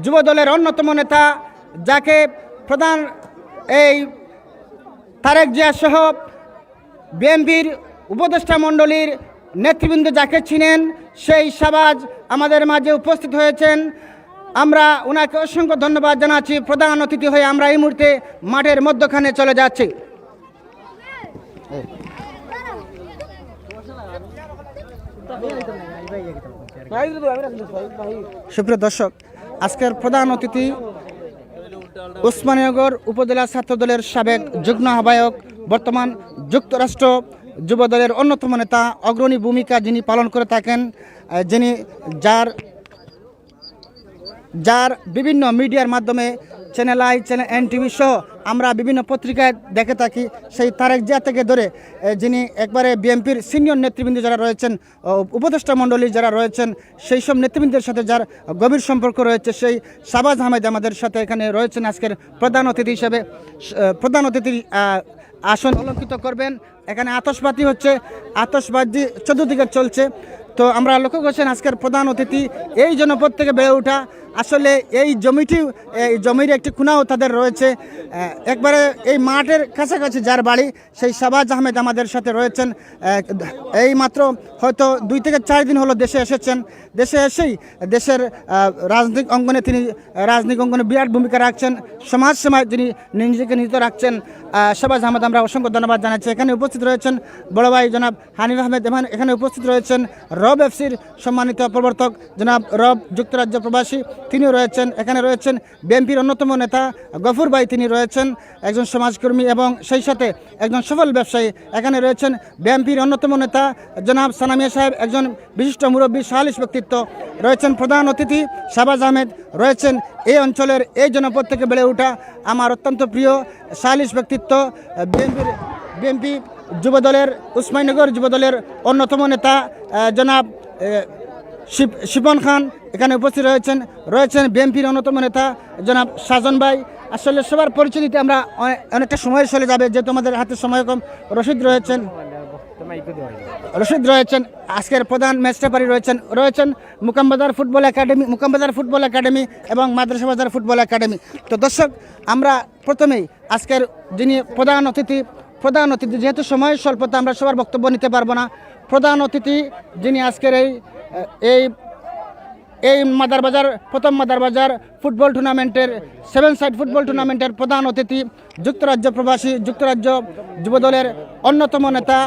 যুব দলের অন্যতম নেতা, যাকে প্রধান এই তারেক জিয়া সহ বিএনপির উপদেষ্টা মণ্ডলীর নেতৃবৃন্দ যাকে চিনেন, সেই শাহবাজ আমাদের মাঝে উপস্থিত হয়েছেন। আমরা ওনাকে অসংখ্য ধন্যবাদ জানাচ্ছি। প্রধান অতিথি হয়ে আমরা এই মুহূর্তে মাঠের মধ্যখানে চলে যাচ্ছি। সুপ্রিয় দর্শক, আজকের প্রধান অতিথি উসমানীনগর উপজেলা ছাত্রদলের সাবেক যুগ্ম আহ্বায়ক, বর্তমান যুক্তরাষ্ট্র যুব দলের অন্যতম নেতা, অগ্রণী ভূমিকা যিনি পালন করে থাকেন, যিনি যার বিভিন্ন মিডিয়ার মাধ্যমে চ্যানেল আই, চ্যানেল NTV সহ আমরা বিভিন্ন পত্রিকায় দেখে থাকি, সেই তারেক জিয়া থেকে ধরে যিনি একবারে বিএনপির সিনিয়র নেতৃবৃন্দ যারা রয়েছেন, উপদেষ্টা মণ্ডলী যারা রয়েছেন, সেই সব নেতৃবৃন্দের সাথে যার গভীর সম্পর্ক রয়েছে, সেই শাহবাজ আহমেদ আমাদের সাথে এখানে রয়েছেন আজকের প্রধান অতিথি হিসেবে। প্রধান অতিথির আসন অলঙ্কিত করবেন। এখানে আতশবাজি হচ্ছে, আতশবাজি চতুর্দিকে চলছে। তো আমরা লক্ষ্য করছেন আজকের প্রধান অতিথি এই জনপদ থেকে বেড়ে ওঠা। আসলে এই জমির একটি খুনাও তাদের রয়েছে। একবারে এই মাঠের কাছাকাছি যার বাড়ি সেই শাহবাজ আহমেদ আমাদের সাথে রয়েছেন। এই মাত্র হয়তো 2 থেকে 4 দিন হলো দেশে এসেছেন। দেশে এসেই দেশের রাজনৈতিক অঙ্গনে বিরাট ভূমিকা রাখছেন, সমাজসেবায় তিনি নিজেকে নিয়োজিত রাখছেন। শাহবাজ আহমেদ আমরা অসংখ্য ধন্যবাদ জানাচ্ছি। এখানে উপস্থিত রয়েছেন বড় ভাই জনাব হানিফ আহমেদ, এখানে উপস্থিত রয়েছেন রব এফসির সম্মানিত প্রবর্তক জনাব রব যুক্তরাজ্য প্রবাসী, তিনিও রয়েছেন। এখানে রয়েছেন বিএনপির অন্যতম নেতা গফুর ভাই, তিনি রয়েছেন একজন সমাজকর্মী এবং সেই সাথে একজন সফল ব্যবসায়ী। এখানে রয়েছেন বিএনপির অন্যতম নেতা জনাব সানামিয়া সাহেব, একজন বিশিষ্ট মুরব্বী সালিশ ব্যক্তিত্ব। রয়েছেন প্রধান অতিথি শাহবাজ আহমেদ, রয়েছেন এই অঞ্চলের এই জনপদ থেকে বেড়ে ওঠা আমার অত্যন্ত প্রিয় সালিশ ব্যক্তিত্ব বিএনপি যুবদলের উসমানীনগর যুবদলের অন্যতম নেতা জনাব শিপন খান এখানে উপস্থিত রয়েছেন বিএনপির অন্যতম নেতা জনাব সাজন ভাই। আসলে সবার পরিচয় দিতে আমরা অনেকটা সময় চলে যাবে, যেহেতু আমাদের হাতে সময় কম। রশিদ রয়েছেন আজকের প্রধান ম্যাচ রেফারি রয়েছেন মুকামবাজার ফুটবল একাডেমি এবং মাদ্রাসা বাজার ফুটবল একাডেমি। তো দর্শক, আমরা প্রথমেই আজকের যিনি প্রধান অতিথি যেহেতু সময় স্বল্পতা আমরা সবার বক্তব্য নিতে পারবো না, প্রধান অতিথি যিনি আজকের এই প্রথম মাদারবাজার ফুটবল টুর্নামেন্টের 7 সাইড ফুটবল টুর্নামেন্টের প্রধান অতিথি যুক্তরাজ্য প্রবাসী, যুক্তরাজ্য যুবদলের অন্যতম নেতা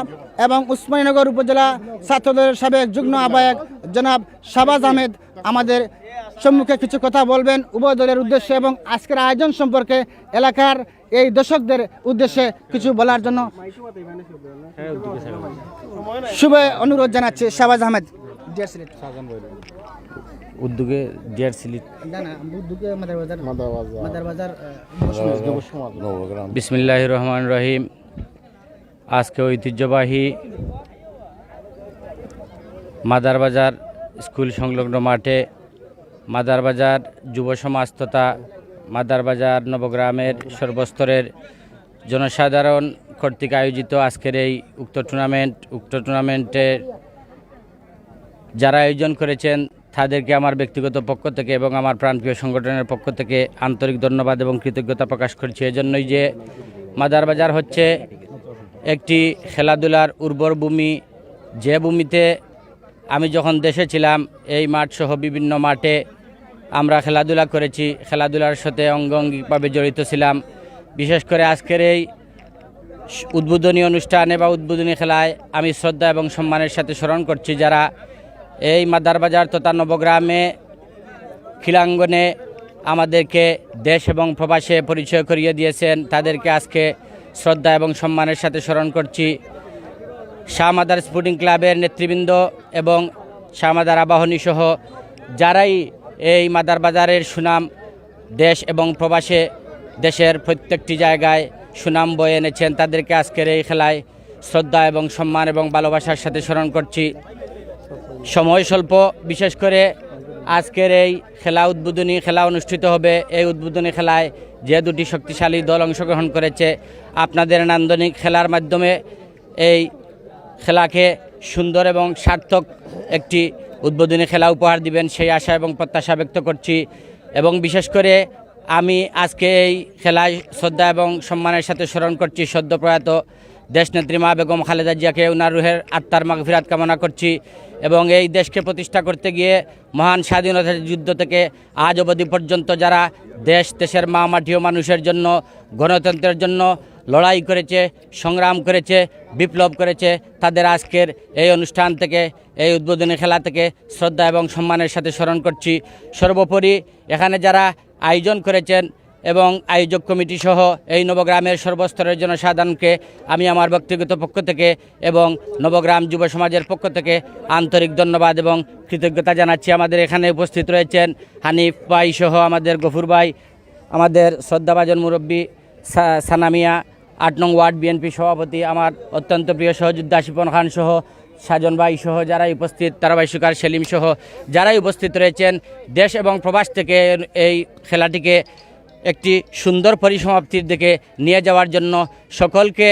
এবং উসমানীনগর উপজেলা ছাত্রদলের সাবেক যুগ্ম আহ্বায়ক জনাব শাহবাজ আহমেদ আমাদের সম্মুখে কিছু কথা বলবেন উভয় দলের উদ্দেশ্যে এবং আজকের আয়োজন সম্পর্কে এলাকার এই দর্শকদের উদ্দেশ্যে কিছু বলার জন্য শুভ অনুরোধ জানাচ্ছি। শাহবাজ আহমেদ, ডিয়ার সিলেট উদ্যোগে ডিয়ার সিলেট বিসমিল্লাহির রহমানির রহিম। আজকে ঐতিহ্যবাহী মাদারবাজার স্কুল সংলগ্ন মাঠে মাদারবাজার যুব সমাজ তথা মাদারবাজার নবগ্রামের সর্বস্তরের জনসাধারণ কর্তৃক আয়োজিত আজকের এই উক্ত টুর্নামেন্টের যারা আয়োজন করেছেন তাদেরকে আমার ব্যক্তিগত পক্ষ থেকে এবং আমার প্রাণপ্রিয় সংগঠনের পক্ষ থেকে আন্তরিক ধন্যবাদ এবং কৃতজ্ঞতা প্রকাশ করছি। এজন্যই যে মাদারবাজার হচ্ছে একটি খেলাধুলার উর্বর ভূমি, যে ভূমিতে আমি যখন দেশে ছিলাম এই মাঠ সহ বিভিন্ন মাঠে আমরা খেলাধুলা করেছি, খেলাধুলার সাথে অঙ্গাঙ্গিকভাবে জড়িত ছিলাম। বিশেষ করে আজকের এই উদ্বোধনী অনুষ্ঠানে বা উদ্বোধনী খেলায় আমি শ্রদ্ধা এবং সম্মানের সাথে স্মরণ করছি যারা এই মাদারবাজার তথা নবগ্রামে খিলাঙ্গনে আমাদেরকে দেশ এবং প্রবাসে পরিচয় করিয়ে দিয়েছেন, তাদেরকে আজকে শ্রদ্ধা এবং সম্মানের সাথে স্মরণ করছি। শাহমাদার স্পোর্টিং ক্লাবের নেতৃবৃন্দ এবং শাহমাদার আবাহনী সহ যারাই এই মাদারবাজারের সুনাম দেশ এবং প্রবাসে দেশের প্রত্যেকটি জায়গায় সুনাম বয়ে এনেছেন, তাদেরকে আজকের এই খেলায় শ্রদ্ধা এবং সম্মান এবং ভালোবাসার সাথে স্মরণ করছি। সময় স্বল্প, বিশেষ করে আজকের এই উদ্বোধনী খেলা অনুষ্ঠিত হবে। এই উদ্বোধনী খেলায় যে দুটি শক্তিশালী দল অংশগ্রহণ করেছে, আপনাদের নান্দনিক খেলার মাধ্যমে এই খেলাকে সুন্দর এবং সার্থক একটি উদ্বোধনী খেলা উপহার দিবেন সেই আশা এবং প্রত্যাশা ব্যক্ত করছি। এবং বিশেষ করে আমি আজকে এই খেলায় শ্রদ্ধা এবং সম্মানের সাথে স্মরণ করছি সদ্যপ্রয়াত দেশনেত্রী মা বেগম খালেদা জিয়াকে, ওনার রুহের আত্মার মাগফিরাত কামনা করছি। এবং এই দেশকে প্রতিষ্ঠা করতে গিয়ে মহান স্বাধীনতা যুদ্ধ থেকে আজ অবধি পর্যন্ত যারা দেশের মা মাটি ও মানুষের জন্য গণতন্ত্রের জন্য লড়াই করেছে, সংগ্রাম করেছে, বিপ্লব করেছে, তাদের আজকের এই অনুষ্ঠান থেকে, এই উদ্বোধনী খেলা থেকে শ্রদ্ধা এবং সম্মানের সাথে স্মরণ করছি। সর্বোপরি এখানে যারা আয়োজন করেছেন এবং আয়োজক কমিটি সহ এই নবগ্রামের সর্বস্তরের জনসাধারণকে আমি আমার ব্যক্তিগত পক্ষ থেকে এবং নবগ্রাম যুব সমাজের পক্ষ থেকে আন্তরিক ধন্যবাদ এবং কৃতজ্ঞতা জানাচ্ছি। আমাদের এখানে উপস্থিত রয়েছেন হানিফ ভাই সহ আমাদের গফুর ভাই, আমাদের শ্রদ্ধাভাজন মুরব্বী সানামিয়া 8 নং ওয়ার্ড বিএনপি সভাপতি, আমার অত্যন্ত প্রিয় সহযোদ্ধা শিপন খান সহ সাজন ভাই সহ যারাই উপস্থিত, তারাবাই সুকার সেলিম সহ যারাই উপস্থিত রয়েছেন। দেশ এবং প্রবাস থেকে এই খেলাটিকে একটি সুন্দর পরিসমাপ্তির দিকে নিয়ে যাওয়ার জন্য সকলকে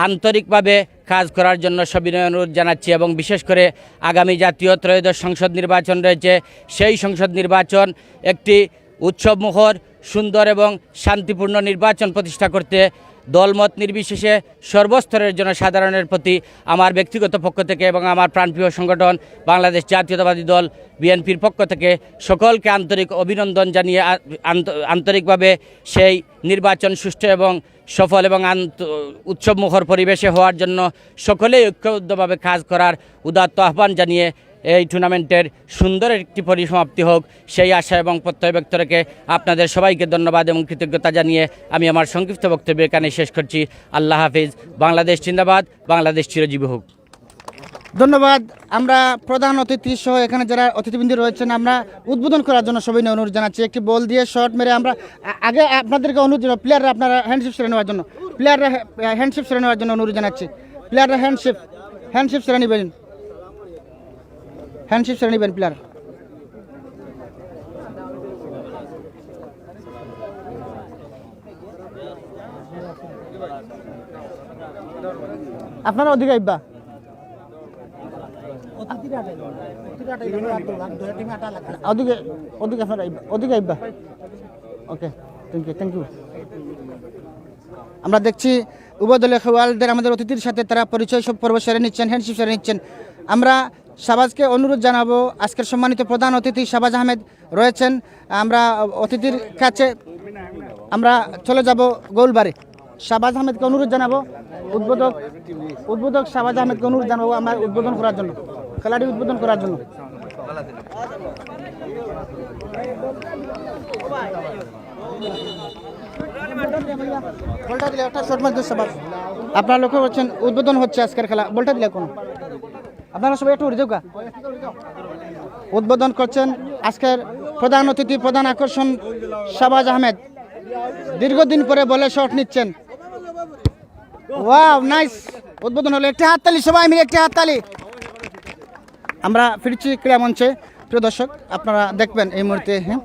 আন্তরিকভাবে কাজ করার জন্য সবিনয় অনুরোধ জানাচ্ছি এবং বিশেষ করে আগামী জাতীয় ত্রয়োদশ সংসদ নির্বাচন রয়েছে, সেই সংসদ নির্বাচন একটি উৎসবমুখর সুন্দর এবং শান্তিপূর্ণ নির্বাচন প্রতিষ্ঠা করতে দলমত নির্বিশেষে সর্বস্তরের জনসাধারণের প্রতি আমার ব্যক্তিগত পক্ষ থেকে এবং আমার প্রাণপ্রিয় সংগঠন বাংলাদেশ জাতীয়তাবাদী দল বিএনপির পক্ষ থেকে সকলকে আন্তরিক অভিনন্দন জানিয়ে আন্তরিকভাবে সেই নির্বাচন সুষ্ঠু এবং সফল এবং উৎসবমুখর পরিবেশে হওয়ার জন্য সকলেই ঐক্যবদ্ধভাবে কাজ করার উদাত্ত আহ্বান জানিয়ে এই টুর্নামেন্টের সুন্দর একটি পরিসমাপ্তি হোক সেই আশা এবং প্রত্যয় ব্যক্ত রেখে আপনাদের সবাইকে ধন্যবাদ এবং কৃতজ্ঞতা জানিয়ে আমি আমার সংক্ষিপ্ত বক্তব্য এখানে শেষ করছি। আল্লাহ হাফিজ। বাংলাদেশ জিন্দাবাদ, বাংলাদেশ চিরজীবী হোক। ধন্যবাদ। আমরা প্রধান অতিথি সহ এখানে যারা অতিথিবৃন্দ রয়েছেন আমরা উদ্বোধন করার জন্য সবাই অনুরোধ জানাচ্ছি। একটি বল দিয়ে শর্ট মেরে আমরা আগে আপনাদেরকে অনুরোধ জানাবো প্লেয়াররা আপনারা হ্যান্ডশিপ সেরে নেওয়ার জন্য, প্লেয়াররা হ্যান্ডশিপ সেরে নেওয়ার জন্য অনুরোধ জানাচ্ছি। প্লেয়াররা হ্যান্ডশিপ সেরে নেবেন, হ্যান্ডশিপ সেরে নেবেন প্লেয়ার। আপনারা ওদিকে আইবা, ওদিকে ওদিকে আপনারা ওদিকে আইবা। ওকে, থ্যাংক ইউ। আমরা দেখছি উভয় দলীয় খেলোয়াড়দের আমাদের অতিথির সাথে তারা পরিচয় সব পর্ব সেরে নিচ্ছেন, হ্যান্ডশিপ সেরে নিচ্ছেন। আমরা শাহবাজকে অনুরোধ জানাবো, আজকের সম্মানিত প্রধান অতিথি শাহবাজ আহমেদ রয়েছেন, আমরা অতিথির কাছে আমরা চলে যাব গোলবারে। শাহবাজ আহমেদকে অনুরোধ জানাবো, উদ্বোধক শাহবাজ আহমেদকে অনুরোধ জানাবো আমরা উদ্বোধন করার জন্য, খেলাটি উদ্বোধন করার জন্য। বলটা দিলে একটা শর্ট মারতে শাহবাজ। আপনারা লক্ষ্য করছেন উদ্বোধন হচ্ছে আজকের খেলা, বলটা দিলে কোন আপনারা সবাই একটু উড়ে উদ্বোধন করছেন আজকের প্রধান অতিথি, প্রধান আকর্ষণ শাহবাজ আহমেদ। দীর্ঘদিন পরে বলে শট নিচ্ছেন। ওয়াও, নাইস উদ্বোধন হলো। একটি হাততালি সবাই মিলে, একটি হাততালি। আমরা ফিরছি ক্রীড়া মঞ্চে। প্রিয় দর্শক আপনারা দেখবেন এই মুহূর্তে, হ্যাঁ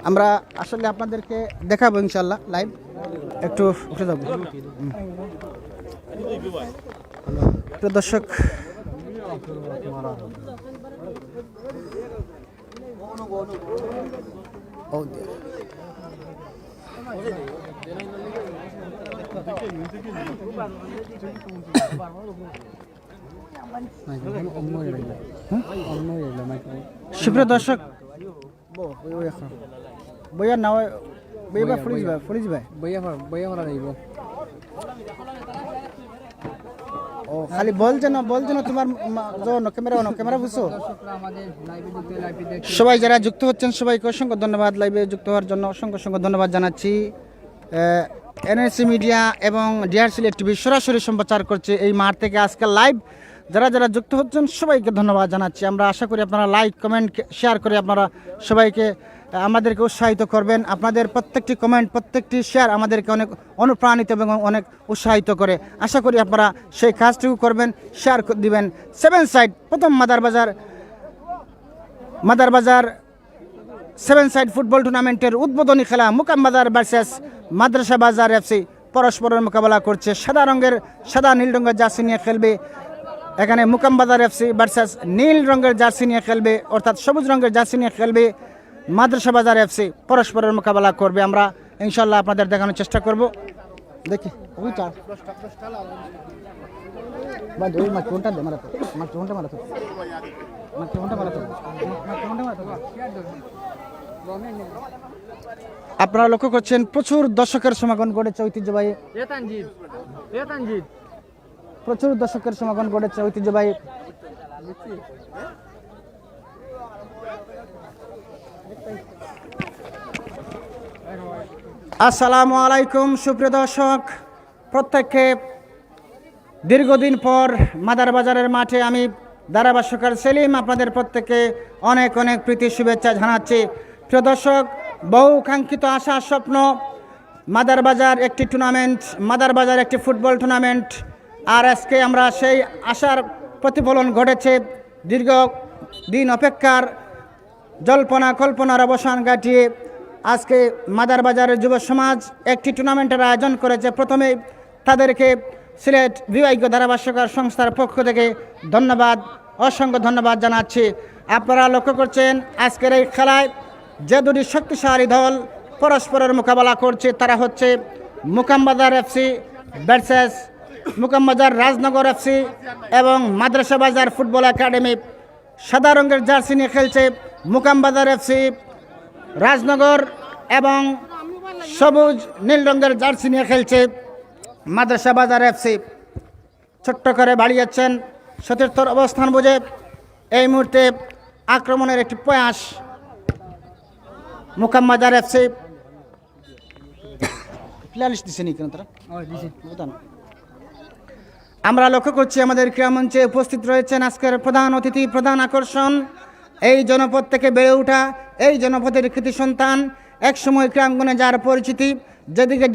আমরা আসলে আপনাদেরকে দেখাবো ইনশাল্লাহ লাইভ। একটু উঠে যাবো। প্রিয় দর্শক সুপ্রিয় দর্শক বইয়া নাও বইয়া ফুরিজ ভাই ও খালি বলছে না তোমার ক্যামেরা বুঝছো। সবাই যারা যুক্ত হচ্ছেন সবাইকে অসংখ্য ধন্যবাদ। লাইভে যুক্ত হওয়ার জন্য অসংখ্য ধন্যবাদ জানাচ্ছি। এনএসসি মিডিয়া এবং ডিআর সিলেট টিভি সরাসরি সম্প্রচার করছে এই মাঠ থেকে আজকাল লাইভ। যারা যুক্ত হচ্ছেন সবাইকে ধন্যবাদ জানাচ্ছি। আমরা আশা করি আপনারা লাইক কমেন্ট শেয়ার করে আপনারা সবাইকে আমাদেরকে উৎসাহিত করবেন। আপনাদের প্রত্যেকটি কমেন্ট, প্রত্যেকটি শেয়ার আমাদেরকে অনেক অনুপ্রাণিত এবং অনেক উৎসাহিত করে। আশা করি আপনারা সেই কাজটুকু করবেন, শেয়ার দিবেন। 7 সাইড প্রথম মাদার বাজার 7 সাইড ফুটবল টুর্নামেন্টের উদ্বোধনী খেলা মুকামবাজার ভার্সেস মাদ্রাসা বাজার এফসি পরস্পরের মোকাবেলা করছে। সাদা নীল রঙের জার্সি নিয়ে খেলবে এখানে মুকামবাজার এফসি ভার্সেস নীল রঙের জার্সি নিয়ে খেলবে, অর্থাৎ সবুজ রঙের জার্সি নিয়ে খেলবে মাদ্রাসা বাজার এফসি। পরস্পরের মোকাবেলা করবে। আমরা ইনশাল্লাহ আপনাদের দেখানোর চেষ্টা করব। দেখি আপনারা লক্ষ্য করছেন প্রচুর দর্শকের সমাগম ঘটেছে ঐতিহ্যবাহী, প্রচুর দর্শকের সমাগম ঘটেছে ঐতিহ্যবাহী আসসালামু আলাইকুম। সুপ্রিয় দর্শক, প্রত্যেককে দীর্ঘদিন পর মাদার বাজারের মাঠে আমি ধারাভাষ্যকার সেলিম আপনাদের প্রত্যেককে অনেক প্রীতি শুভেচ্ছা জানাচ্ছি। প্রিয় দর্শক, বহু কাঙ্ক্ষিত আশা স্বপ্ন মাদার বাজার একটি টুর্নামেন্ট, মাদার বাজার একটি ফুটবল টুর্নামেন্ট আর আজকে আমরা সেই আশার প্রতিফলন ঘটেছে। দীর্ঘ দিন অপেক্ষার জল্পনা কল্পনার অবসান ঘটিয়ে আজকে মাদারবাজারের যুব সমাজ একটি টুর্নামেন্টের আয়োজন করেছে। প্রথমে তাদেরকে সিলেট বিভাগীয় ধারাভাষ্যকার সংস্থার পক্ষ থেকে ধন্যবাদ, অসংখ্য ধন্যবাদ জানাচ্ছি। আপনারা লক্ষ্য করছেন আজকের এই খেলায় যে দুটি শক্তিশালী দল পরস্পরের মোকাবেলা করছে তারা হচ্ছে মুকামবাজার এফসি ভার্সেস মুকামবাজার রাজনগর এফসি এবং মাদ্রাসা বাজার ফুটবল একাডেমি। সাদা রঙের জার্সি নিয়ে খেলছে মুকামবাজার এফসি, রাজনগর এবং সবুজ নীল রঙের জার্সি নিয়ে খেলছে মাদ্রাসা বাজার এফসি। ছোট্ট করে বাড়িয়েছেন সতীর্থর অবস্থান বুঝে এই মুহূর্তে আক্রমণের একটি প্রয়াস মুকামবাজার এফসি। প্লেলিস্ট দিছে নি কেন তারা? আমরা লক্ষ্য করছি আমাদের ক্রীড়া মঞ্চে উপস্থিত রয়েছেন আজকের প্রধান অতিথি, প্রধান আকর্ষণ, এই জনপদ থেকে বেড়ে ওঠা, এই জনপদের কৃতি সন্তান, একসময় ক্রীড়াঙ্গনে যার পরিচিতি, যেদিকে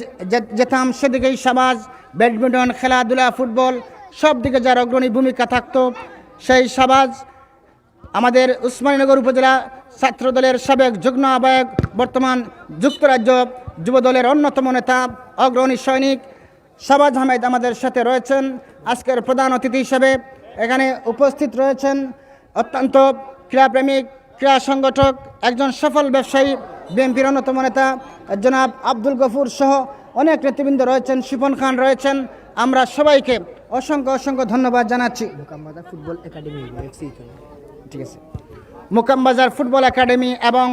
যেতাম সেদিকেই সাবাজ, ব্যাডমিন্টন, খেলাধুলা, ফুটবল সব দিকে যার অগ্রণী ভূমিকা থাকতো সেই সাবাজ আমাদের উসমানীনগর উপজেলা ছাত্রদলের সাবেক যুগ্ম আহ্বায়ক, বর্তমান যুক্তরাজ্য যুব দলের অন্যতম নেতা, অগ্রণী সৈনিক সাবাজ আহমেদ আমাদের সাথে রয়েছেন আজকের প্রধান অতিথি হিসেবে। এখানে উপস্থিত রয়েছেন অত্যন্ত ক্রীড়াপ্রেমিক, ক্রীড়া সংগঠক, একজন সফল ব্যবসায়ী, বিএনপির অন্যতম নেতা জনাব আব্দুল গফুর সহ অনেক নেতৃবৃন্দ রয়েছেন, শিপন খান রয়েছেন। আমরা সবাইকে অসংখ্য অসংখ্য ধন্যবাদ জানাচ্ছি। মুকামবাজার ফুটবল একাডেমি ঠিক আছে, মুকামবাজার ফুটবল একাডেমি এবং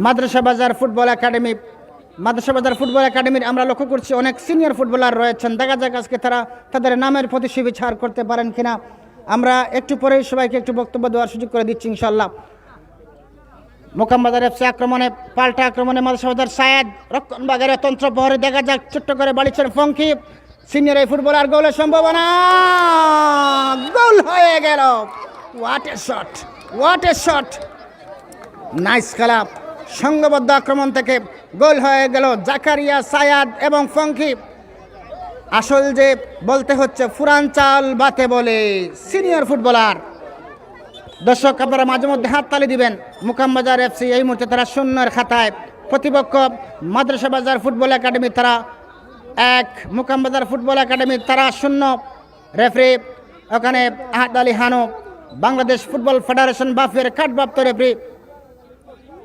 মাদ্রাসা বাজার ফুটবল একাডেমি। মাদ্রাসা বাজার ফুটবল একাডেমির আমরা লক্ষ্য করছি অনেক সিনিয়র ফুটবলার রয়েছেন। দেখা যাক আজকে তারা তাদের নামের প্রতি সুবিচার করতে পারেন কিনা। আমরা একটু পরেই সবাইকে একটু বক্তব্য দেওয়ার সুযোগ করে দিচ্ছি ইনশাল্লাহ। মুকামবাজার এফসি আক্রমণে, পাল্টা আক্রমণে মাদ্রাসা বাজার সায়েদ, রক্ষণবাগের তন্ত্র প্রহরে দেখা যাক ছোট্ট করে বাড়িছেন ফঙ্কি, সিনিয়র এই ফুটবলার, গোলের সম্ভাবনা, গোল হয়ে গেল। What a shot, what a shot, nice খেলা। সংঘবদ্ধ আক্রমণ থেকে গোল হয়ে গেল জাকারিয়া, সায়াদ এবং ফঙ্কি। আসল যে বলতে হচ্ছে ফুরান চাল বাতে বলে সিনিয়র ফুটবলার। দর্শক আপনারা মাঝে মধ্যে হাততালি দিবেন। মুকামবাজার এফসি এই মুহূর্তে তারা শূন্যের খাতায়, প্রতিপক্ষ মাদ্রাসা বাজার ফুটবল একাডেমি তারা 1, মুকামবাজার ফুটবল একাডেমি তারা 0। রেফারি ওখানে আহাদ আলী হানু, বাংলাদেশ ফুটবল ফেডারেশন বাফের কাঠপ্রাপ্ত রেফারি,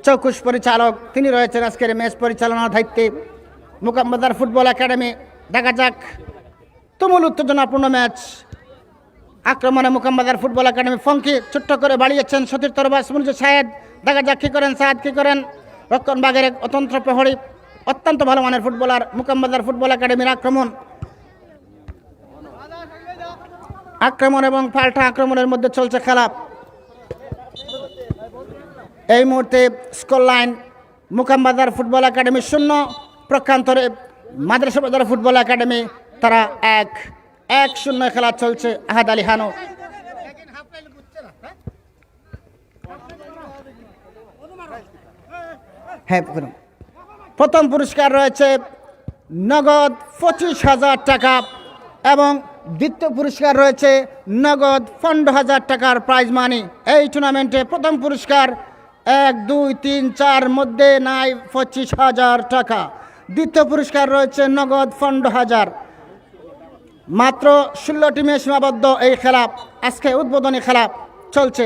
চৌকুশ পরিচালক, তিনি রয়েছেন আজকের ম্যাচ পরিচালনার দায়িত্বে। মুকামবাজার ফুটবল একাডেমি, দেখা যাক তুমুল উত্তেজনাপূর্ণ ম্যাচ। আক্রমণে মুকামবাজার ফুটবল একাডেমি, ফঙ্কি ছোট্ট করে বাড়িয়েছেন সতীর্থর বাসমুজ সায়েদ, দেখা যাক কী করেন সায়েদ, কী করেন। রক্ষণবাগের এক অতন্ত্র প্রহরী, অত্যন্ত ভালো মানের ফুটবলার মুকামবাজার ফুটবল একাডেমির আক্রমণ। আক্রমণ এবং পাল্টা আক্রমণের মধ্যে চলছে খেলা। এই মুহূর্তে স্কোর লাইন মুকামবাজার ফুটবল একাডেমি 0, প্রক্ষান্তরে মাদ্রাসা বাজার ফুটবল একাডেমি তারা 1-0 খেলা চলছে। আহাদ আলী হানু, হ্যাঁ, প্রথম পুরস্কার রয়েছে নগদ 25,000 টাকা এবং দ্বিতীয় পুরস্কার রয়েছে নগদ 15,000 টাকার প্রাইজ মানি। এই টুর্নামেন্টে প্রথম পুরস্কার 1, 2, 3, 4 মধ্যে নাই 25,000 টাকা। দ্বিতীয় পুরস্কার রয়েছে নগদ 15,000। মাত্র 16 টিমে সীমাবদ্ধ এই খেলা। আজকে উদ্বোধনী খেলা চলছে।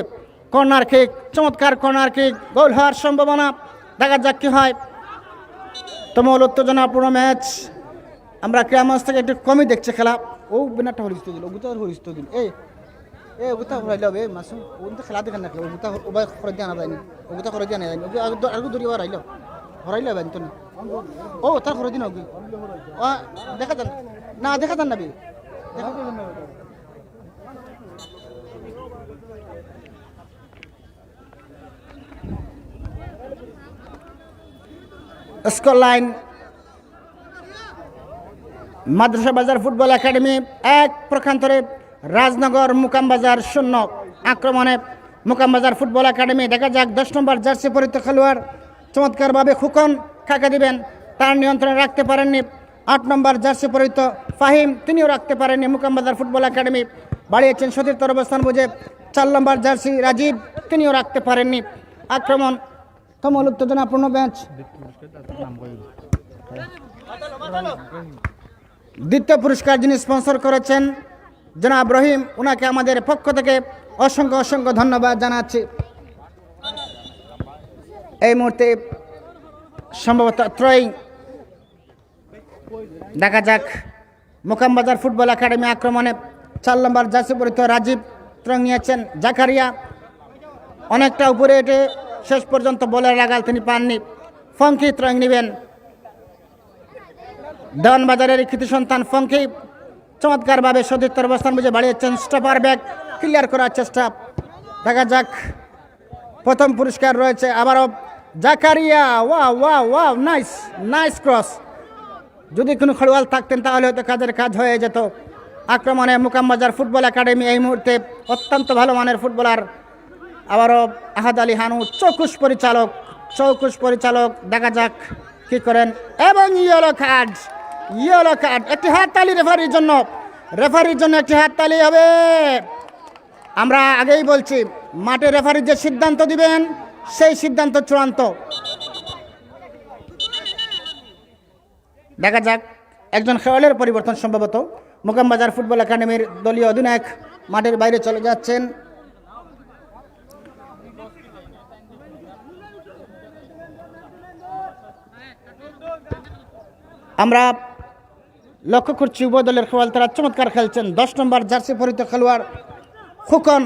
কর্নার কিক, চমৎকার কর্নার কিক, গোল হওয়ার সম্ভাবনা, দেখা যাক কি হয়। তুমুল উত্তেজনাপূর্ণ ম্যাচ। আমরা ক্রীড়ামঞ্চ থেকে একটু কমই দেখছি খেলা। ও বিনাটা হরিস্ত দিল, ওগুতা হরিস্ত দিল, ওগুতা হরাইল মাসু, ওগুলো খেলা দেখেন না, ওগুতা ওবার করে দিয়ে আনা যায়নি, ওগুতা করে দিয়ে আনা যায়নি, আরো দূরে হারাইল হরাইল বাইন তো না। ও তার করে দিন ওগি দেখা যান না, দেখা যান না বি স্কোর লাইন মাদ্রাসা বাজার ফুটবল একাডেমি 1, প্রক্ষান্তরে রাজনগর মুকামবাজার 0। আক্রমণে মুকামবাজার ফুটবল একাডেমি, দেখা যাক 10 নম্বর জার্সি পরিহিত খেলোয়াড় চমৎকারভাবে খুকন কাকে দিবেন, তার নিয়ন্ত্রণে রাখতে পারেননি 8 নম্বর জার্সি পরিহিত ফাহিম, তিনিও রাখতে পারেননি। মুকামবাজার ফুটবল একাডেমি বাড়িয়েছেন সতীর্থর অবস্থান বুঝে 4 নম্বর জার্সি রাজীব, তিনিও রাখতে পারেননি। আক্রমণ তুমুল উত্তেজনাপূর্ণ ম্যাচ। দ্বিতীয় পুরস্কার যিনি স্পন্সর করেছেন জনাব রহিম, ওনাকে আমাদের পক্ষ থেকে অসংখ্য অসংখ্য ধন্যবাদ জানাচ্ছি। এই মুহূর্তে সম্ভবত থ্রোয়িং দেখা যাক। মুকামবাজার ফুটবল একাডেমি আক্রমণে 4 নম্বর জার্সি পরিহিত রাজীব থ্রোয়িং নিয়েছেন। জাকারিয়া অনেকটা উপরে এটে শেষ পর্যন্ত বলের লাগাল তিনি পাননি। ফঙ্কি থ্রোয়িং নেবেন। দেওয়ানবাজারের কৃতি সন্তান ফঙ্কি চমৎকারভাবে সতীর্থের অবস্থান বুঝে বাড়িয়েছেন। স্টপার ব্যাগ ক্লিয়ার করার চেষ্টা। দেখা যাক, প্রথম পুরস্কার রয়েছে আবারও Zakaria. Wow wow wow, nice nice cross. যদি কোনো খেলোয়াড় থাকতেন তাহলে হয়তো কাজের কাজ হয়ে যেত। আক্রমণে মুকামবাজার ফুটবল একাডেমি এই মুহূর্তে অত্যন্ত ভালো মানের ফুটবলার। আবারও আহাদ আলী হানু চৌকুশ পরিচালক, দেখা যাক কি করেন। এবং ইয়েলো কার্ড, একটি হাততালি রেফারির জন্য একটি হাততালি হবে। আমরা আগেই বলছি, মাঠে রেফারি যে সিদ্ধান্ত দিবেন সেই সিদ্ধান্ত চূড়ান্ত। দেখা যাক, একজন খেলোয়াড়ের পরিবর্তন সম্ভবত। মুকামবাজার ফুটবল একাডেমির দলীয় অধিনায়ক মাঠের বাইরে চলে যাচ্ছেন। আমরা লক্ষ্য করছি উভয় দলের খেলোয়াড় তারা চমৎকার খেলছেন। 10 নম্বর জার্সি পরিহিত খেলোয়াড় খুকন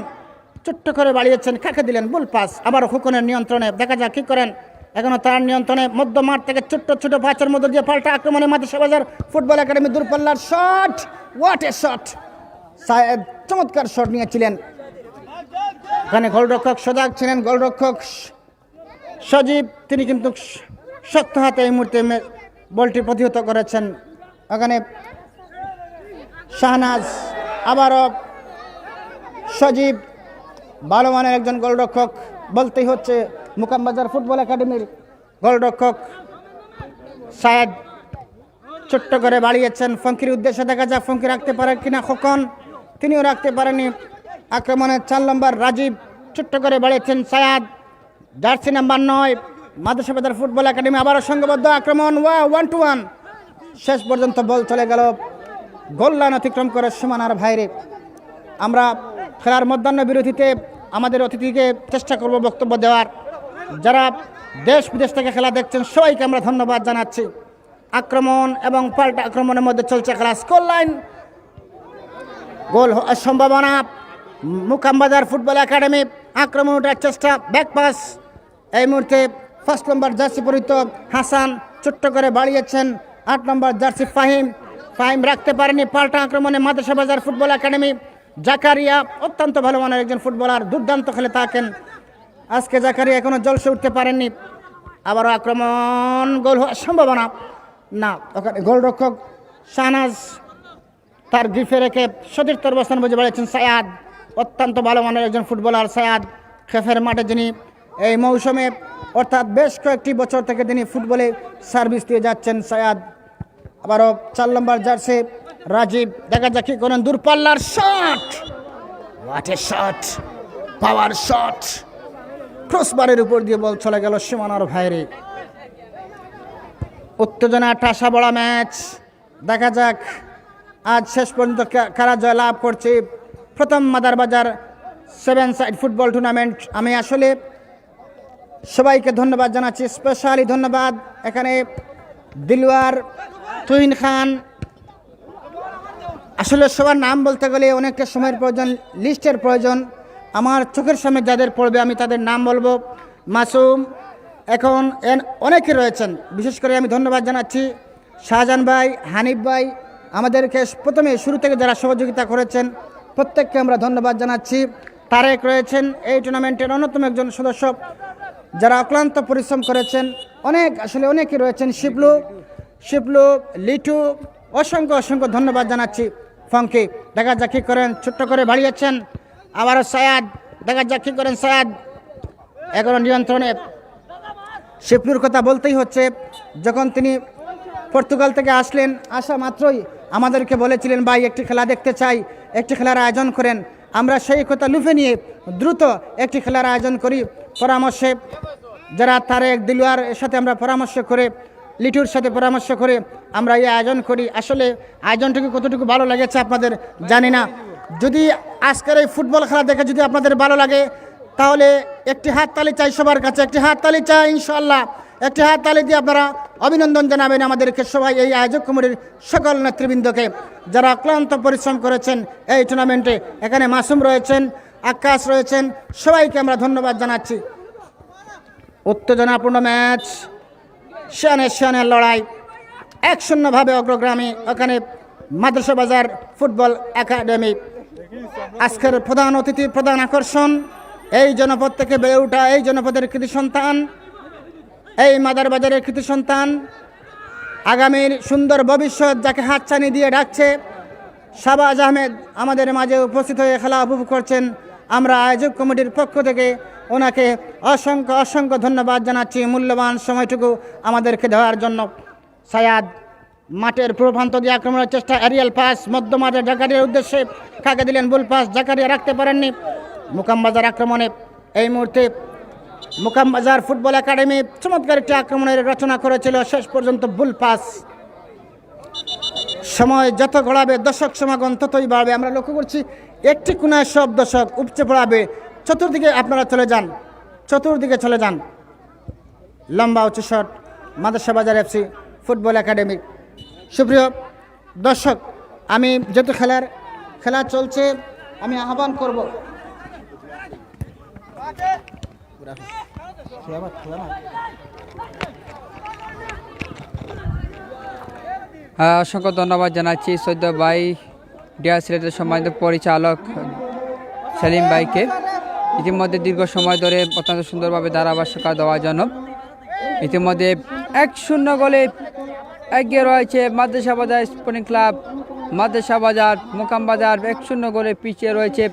ছোট্ট করে বাড়িয়েছেন, কাকে দিলেন বুল পাস। আবার খুকনের নিয়ন্ত্রণে, দেখা যাক কি করেন। এখনো তার নিয়ন্ত্রণে মধ্য মাঠ থেকে ছোট্ট ছোট পাঁচের মধ্য দিয়ে পাল্টা আক্রমণে মাদ্রাসা বাজার ফুটবল একাডেমি দূরপাল্লার শট। What a shot! চমৎকার শট নিয়েছিলেন। এখানে গোলরক্ষক সজাগ ছিলেন, গোলরক্ষক সজীব, তিনি কিন্তু শক্ত হাতে এই মুহূর্তে বলটি প্রতিহত করেছেন। ওখানে শাহনাজ, আবারও সজীব, ভালো মানের একজন গোলরক্ষক বলতেই হচ্ছে। মুকামবাজার ফুটবল একাডেমির গোলরক্ষক সায়েদ ছোট্ট করে বাড়িয়েছেন ফঙ্কির উদ্দেশ্যে। দেখা যাক ফঙ্কি রাখতে পারে কিনা খোকন, তিনিও রাখতে পারেনি। আক্রমণে 4 নম্বর রাজীব ছোট্ট করে বাড়িয়েছেন সায়াদ, জার্সি নাম্বার 9 মাদ্রাসা বাজার ফুটবল একাডেমি। আবারও সংঘবদ্ধ আক্রমণ, 1-1। শেষ পর্যন্ত বল চলে গেল গোল লাইন অতিক্রম করে সীমানার বাইরে। আমরা খেলার মধ্যাহ্ন বিরতিতে আমাদের অতিথিকে চেষ্টা করব বক্তব্য দেওয়ার। যারা দেশ বিদেশ থেকে খেলা দেখছেন সবাইকে আমরা ধন্যবাদ জানাচ্ছি। আক্রমণ এবং পাল্টা আক্রমণের মধ্যে চলছে খেলা। স্কোর লাইন গোল হওয়ার সম্ভাবনা। মুকামবাজার ফুটবল একাডেমি আক্রমণ ওঠার চেষ্টা, ব্যাক পাস। এই মুহূর্তে 1 নম্বর জার্সি পরিহিত হাসান ছোট্ট করে বাড়িয়েছেন। 8 নম্বর জার্সি ফাহিম রাখতে পারেনি। পাল্টা আক্রমণে মাদ্রাসা বাজার ফুটবল একাডেমি। জাকারিয়া অত্যন্ত ভালো মানের একজন ফুটবলার, দুর্দান্ত খেলে থাকেন। আজকে জাকারিয়া এখনো জলসে উঠতে পারেননি। আবারও আক্রমণ, গোল হওয়ার সম্ভাবনা না। ওখানে গোলরক্ষক শাহনাজ তার গ্রিফে রেখে সতীর্থ অবস্থান বুঝে বাড়িয়েছেন সায়াদ, অত্যন্ত ভালো মানের একজন ফুটবলার সায়াদ। খেফের মাঠে যিনি এই মৌসুমে অর্থাৎ বেশ কয়েকটি বছর থেকে তিনি ফুটবলে সার্ভিস দিয়ে যাচ্ছেন সায়াদ। আবারও 4 নম্বর জার্সি রাজীব, দেখা যাক কি করেন। দূরপাল্লার shot, what a shot, power shot. ক্রসবারের উপর দিয়ে বল চলে গেল সীমানার বাইরে। উত্তেজনা ঠাসা বড় ম্যাচ। দেখা যাক আজ শেষ পর্যন্ত কারা জয় লাভ করছে। প্রথম মাদারবাজার 7 সাইড ফুটবল টুর্নামেন্ট। আমি আসলে সবাইকে ধন্যবাদ জানাচ্ছি, স্পেশালি ধন্যবাদ এখানে দিলওয়ার, তুহিন খান। আসলে সবার নাম বলতে গেলে অনেকটা সময়ের প্রয়োজন, লিস্টের প্রয়োজন। আমার চোখের সামনে যাদের পড়বে আমি তাদের নাম বলবো। মাসুম, এখন অনেকে রয়েছেন। বিশেষ করে আমি ধন্যবাদ জানাচ্ছি শাহজাহান ভাই, হানিফ ভাই, আমাদেরকে প্রথমে শুরু থেকে যারা সহযোগিতা করেছেন প্রত্যেককে আমরা ধন্যবাদ জানাচ্ছি। তারেক রয়েছেন এই টুর্নামেন্টের অন্যতম একজন সদস্য, যারা অক্লান্ত পরিশ্রম করেছেন। আসলে অনেকে রয়েছেন। শিবলু, লিটু, অসংখ্য ধন্যবাদ জানাচ্ছি। ফঙ্কি, দেখা যাক কি করেন, ছোট্ট করে বাড়িয়েছেন। আবারও সায়াদ, দেখা যাক কি করেন সায়াদ, এখনো নিয়ন্ত্রণে। শিবলুর কথা বলতেই হচ্ছে, যখন তিনি পর্তুগাল থেকে আসলেন, আসা মাত্রই আমাদেরকে বলেছিলেন ভাই একটি খেলা দেখতে চাই, একটি খেলার আয়োজন করেন। আমরা সেই কথা লুফে নিয়ে দ্রুত একটি খেলার আয়োজন করি। পরামর্শে যারা তারেক দিলওয়ার এর সাথে আমরা পরামর্শ করে, লিটুর সাথে পরামর্শ করে আমরা এই আয়োজন করি। আসলে আয়োজনটাকে কতটুকু ভালো লেগেছে আপনাদের জানি না। যদি আজকের এই ফুটবল খেলা দেখে যদি আপনাদের ভালো লাগে তাহলে একটি হাততালি চাই সবার কাছে, একটি হাততালি চাই ইনশাআল্লাহ। একটি হাততালি দিয়ে আপনারা অভিনন্দন জানাবেন আমাদেরকে সবাই, এই আয়োজক কমিটির সকল নেতৃবৃন্দকে যারা ক্লান্ত পরিশ্রম করেছেন এই টুর্নামেন্টে। এখানে মাসুম রয়েছেন, আকাশ রয়েছেন, সবাইকে আমরা ধন্যবাদ জানাচ্ছি। উত্তেজনাপূর্ণ ম্যাচ, শানের লড়াই, 1-0 অগ্রগামী ওখানে মাদ্রাসা বাজার ফুটবল একাডেমি। আজকের প্রধান অতিথি, প্রধান আকর্ষণ, এই জনপদ থেকে বেড়ে ওঠা এই জনপদের কৃতি সন্তান, এই মাদার বাজারের কৃতি সন্তান, আগামীর সুন্দর ভবিষ্যৎ যাকে হাতছানি দিয়ে ডাকছে, শাহবাজ আহমেদ আমাদের মাঝে উপস্থিত হয়ে খেলা উপভোগ করছেন। আমরা আয়োজক কমিটির পক্ষ থেকে ওনাকে অসংখ্য ধন্যবাদ জানাচ্ছি মূল্যবান সময়টুকু আমাদেরকে দেওয়ার জন্য। সায়াদ মাঠের পূর্বপ্রান্ত দিয়ে আক্রমণের চেষ্টা, এরিয়াল পাস মধ্যমাঠে জাকারিয়ার উদ্দেশ্যে, কাকে দিলেন ভুল পাস, জাকারিয়া রাখতে পারেননি। মুকামবাজার আক্রমণে এই মুহূর্তে মুকামবাজার ফুটবল একাডেমি চমৎকার একটি আক্রমণের রচনা করেছিল, শেষ পর্যন্ত ভুল পাস। সময় যত গড়াবে দর্শক সমাগম ততই বাড়বে। আমরা লক্ষ্য করছি একটি কোনায় সব দর্শক উপচে পড়াবে, চতুর্দিকে আপনারা চলে যান, চতুর্দিকে চলে যান। লম্বা উঁচু শট, মাদ্রাসা বাজার এফসি ফুটবল একাডেমি। সুপ্রিয় দর্শক, আমি যেহেতু খেলা চলছে, আমি আহ্বান করব অসংখ্য ধন্যবাদ জানাচ্ছি সৈয়দ ভাই, ডিয়ার সিলেটের সম্মানিত পরিচালক সেলিম ভাইকে ইতিমধ্যে দীর্ঘ সময় ধরে অত্যন্ত সুন্দরভাবে ধারাভাষ্যকার দেওয়ার জন্য। ইতিমধ্যে 1-0 গোলে এগিয়ে রয়েছে মাদ্রাসা বাজার স্পোর্টিং ক্লাব। মাদ্রাসা বাজার মোকামবাজার 1-0 গোলে পিছিয়ে রয়েছে।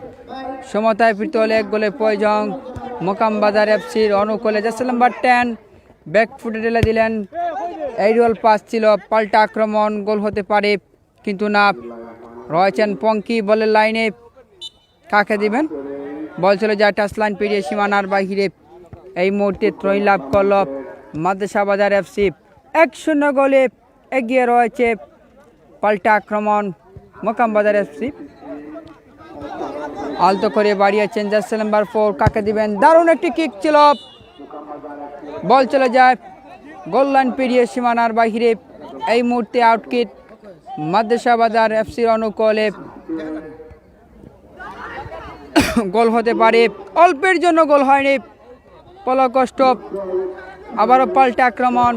সমতায় ফিরতে হলে 1 গোলে প্রয়োজন। মোকামবাজার এফসির অনুকূলে জার্সি নাম্বার 10 ব্যাকফুটে ঢেলে দিলেন, এরিয়াল পাস ছিল, পাল্টা আক্রমণ, গোল হতে পারে কিন্তু না। রয়েছেন পঙ্কি, বলের লাইনে, কাকে দিবেন, বল চলে যায় টাচ লাইন পেরিয়ে সীমানার বাহিরে। এই মুহূর্তে ত্রয়ী লাভ করল মাদ্রাসা বাজার এফসি, 1-0 গোলে এগিয়ে রয়েছে। পাল্টা আক্রমণ মোকামবাজার এফসি, আলতো করে বাড়িয়েছেন জার্সি নাম্বার 4, কাকে দিবেন, দারুণ একটি কিক ছিল, বল চলে যায় গোল লাইন পেরিয়ে সীমানার বাহিরে। এই মুহূর্তে আউটকিট মাদ্রাসা বাজার এফসির অনুকূলে, গোল হতে পারে, অল্পের জন্য গোল হয়নি, পলকষ্ট। আবারও পাল্টা আক্রমণ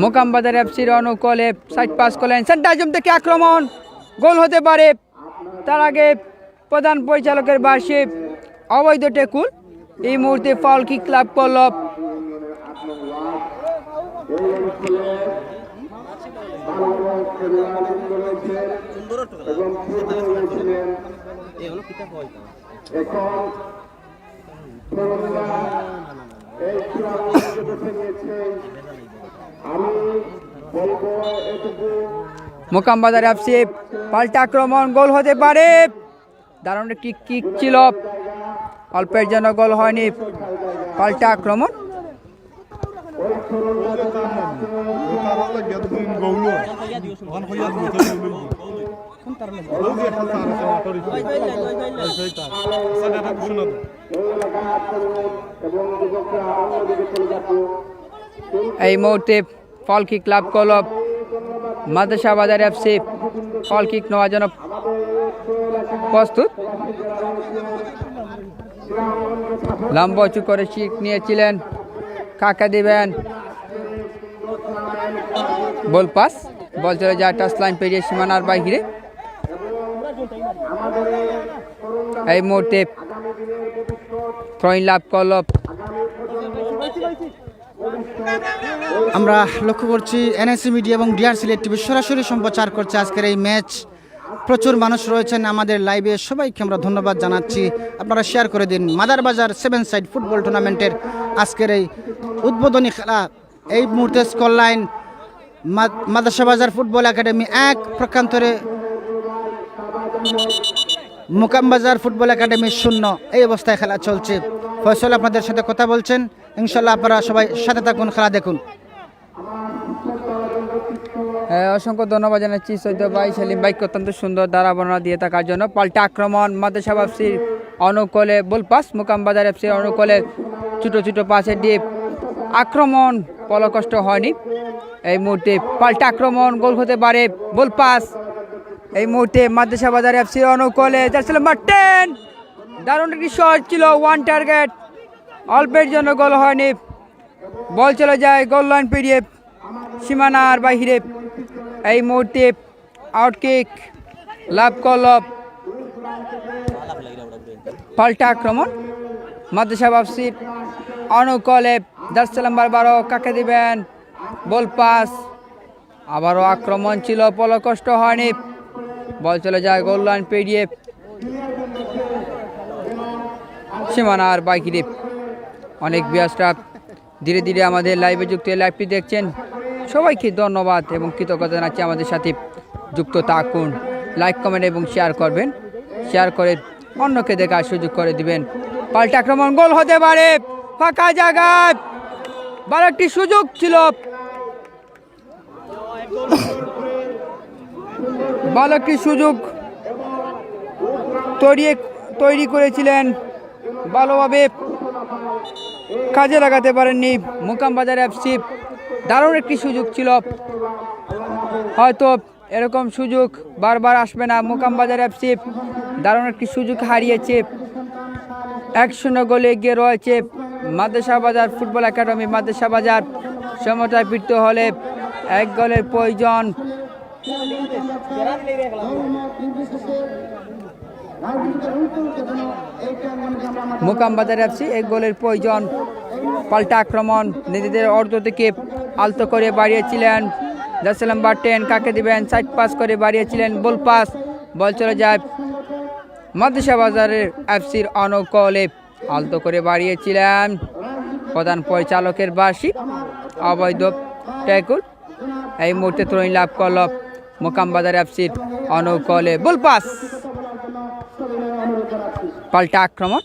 মোকামবাজার এফসির অনুকূলে, সাইড পাস করলেন, সেন্টার জুম থেকে আক্রমণ, গোল হতে পারে। তার আগে প্রধান পরিচালকের বার্ষে অবৈধ টেকুল। এই মুহূর্তে ফাউল কিক লাভ করল মোকামবাজার এফসি। পাল্টা আক্রমণ, গোল হতে পারে, দারুণ একটি কিক ছিল, অল্পের জন্য গোল হয়নি। পাল্টা আক্রমণ এই মুহূর্তে ফল কিক লাভ করল মাদ্রাসা বাজার এফসি। ফল কিক নেওয়ার জন্য প্রস্তুত, লম্বা উঁচু করে কিক নিয়েছিলেন, কাকে দিবেন, বল পাস, বল চলে যায় টাচ লাইন পেরিয়ে সীমানার বাহিরে। এই মুহূর্তে থ্রোইং লাভ করল। আমরা লক্ষ্য করছি এনএসসি মিডিয়া এবং ডিআর সিলেট টিভি সরাসরি সম্প্রচার করছে আজকের এই ম্যাচ। প্রচুর মানুষ রয়েছেন আমাদের লাইভে, সবাইকে আমরা ধন্যবাদ জানাচ্ছি। আপনারা শেয়ার করে দিন। মাদারবাজার 7 সাইড ফুটবল টুর্নামেন্টের আজকের এই উদ্বোধনী খেলা, এই মুহূর্তে স্কোর লাইন মাদ্রাসা বাজার ফুটবল একাডেমি 1, প্রকান্তরে মুকামবাজার ফুটবল একাডেমি 0। এই অবস্থায় খেলা চলছে। ফয়সল আপনাদের সাথে কথা বলছেন, ইনশাল্লাহ আপনারা সবাই সাথে থাকুন, খেলা দেখুন। অসংখ্য ধন্যবাদ জানাচ্ছি সৈয়দ ভাই, সেলিম ভাইকে অত্যন্ত সুন্দর ধারা বর্ণনা দিয়ে থাকার জন্য। পাল্টা আক্রমণ মাদ্রাসা এফসির অনুকূলে বল পাস, মুকামবাজার এফসির অনুকূলে ছোটো ছোটো পাশে দিয়ে আক্রমণ ফলকষ্ট হয়নি। এই মুহূর্তে পাল্টা আক্রমণ গোল হতে পারে, বল পাস এই মুহূর্তে মাদ্রাসা বাজার এফসির অনুকূলে জার্সি নাম্বার 10, দারুণ একটি শট ছিল, 1 টার্গেট, অল্পের জন্য গোল হয়নি। বল চলে যায় গোল লাইন পেরিয়ে সীমানার বাহিরে। এই মুহূর্তে আউটকিক লাভ করল। পাল্টা আক্রমণ মাদ্রাসা এফসির অনুকূলে জার্সি নাম্বার 12 কাকে দিবেন, বল পাস, আবারও আক্রমণ ছিল, ফলকষ্ট হয়নি। বল চলে যায় গোল লাইন পেরিয়ে সীমানার বাহিরে। অনেক বিয়াসরা ধীরে ধীরে আমাদের লাইভে যুক্ত, লাইভটি দেখছেন, সবাইকে ধন্যবাদ এবং কৃতজ্ঞতা জানাচ্ছি। আমাদের সাথে যুক্ত থাকুন, লাইক কমেন্ট এবং শেয়ার করবেন, শেয়ার করে অন্যকে দেখার সুযোগ করে দিবেন। পাল্টা আক্রমণ গোল হতে পারে, ফাঁকা জায়গায় ভালো একটি সুযোগ ছিল, ভালো একটি সুযোগ তৈরি করেছিলেন, ভালোভাবে কাজে লাগাতে পারেননি মুকামবাজার এফসি। দারুণ একটি সুযোগ ছিল, হয়তো এরকম সুযোগ বারবার আসবে না। মুকামবাজার এফসি দারুণ একটি সুযোগ হারিয়েছে। 1-0 গোলে এগিয়ে রয়েছে মাদ্রাসা বাজার ফুটবল একাডেমি। মাদ্রাসা বাজার সমতায় ফিরতে হলে 1 গোলের প্রয়োজন। মুকামবাজার এফসি 1 গোলের প্রয়োজন। পাল্টা আক্রমণ নিজেদের অর্ধ থেকে আলতো করে বাড়িয়েছিলেন জার্সি নাম্বার 10 কাকে দিবেন, সাইড পাস করে বাড়িয়েছিলেন, বল পাস, বল চলে যায় মাদ্রাসা বাজারের এফসির অনুকূলে, আলতো করে বাড়িয়েছিলেন প্রধান পরিচালকের বার্ষি, অবৈধ ট্যাকল। এই মুহূর্তে ত্রয়ী লাভ করল মুকামবাজার এফসির অনুকূলে, বল পাস, পাল্টা আক্রমণ,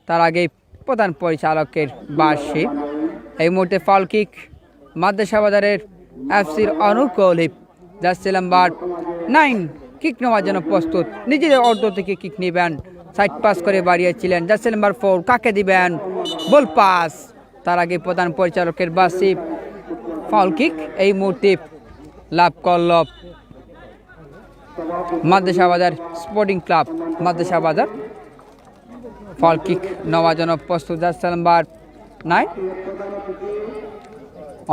তার আগে প্রধান পরিচালকের বার্ষি। এই মুহূর্তে ফাউল কিক মাদ্রাসা বাজারের এফসির অনুকূলে, জার্সি নাম্বার 9 কিক নেওয়ার জন্য প্রস্তুত, নিজেদের অর্ধ থেকে কিক নেবেন, সাইড পাস করে বাড়িয়েছিলেন জার্সি নাম্বার 4 কাকে দিবেন, বল পাস, তার আগে প্রধান পরিচালকের বার্ষি। ফাউল কিক এই মুহূর্তে লাভ করল মাদ্রাসা বাজার স্পোর্টিং ক্লাব মাদ্রাসা বাজার। ফাউল কিক নেওয়ার জন্য প্রস্তুত জার্সি নাম্বার 9।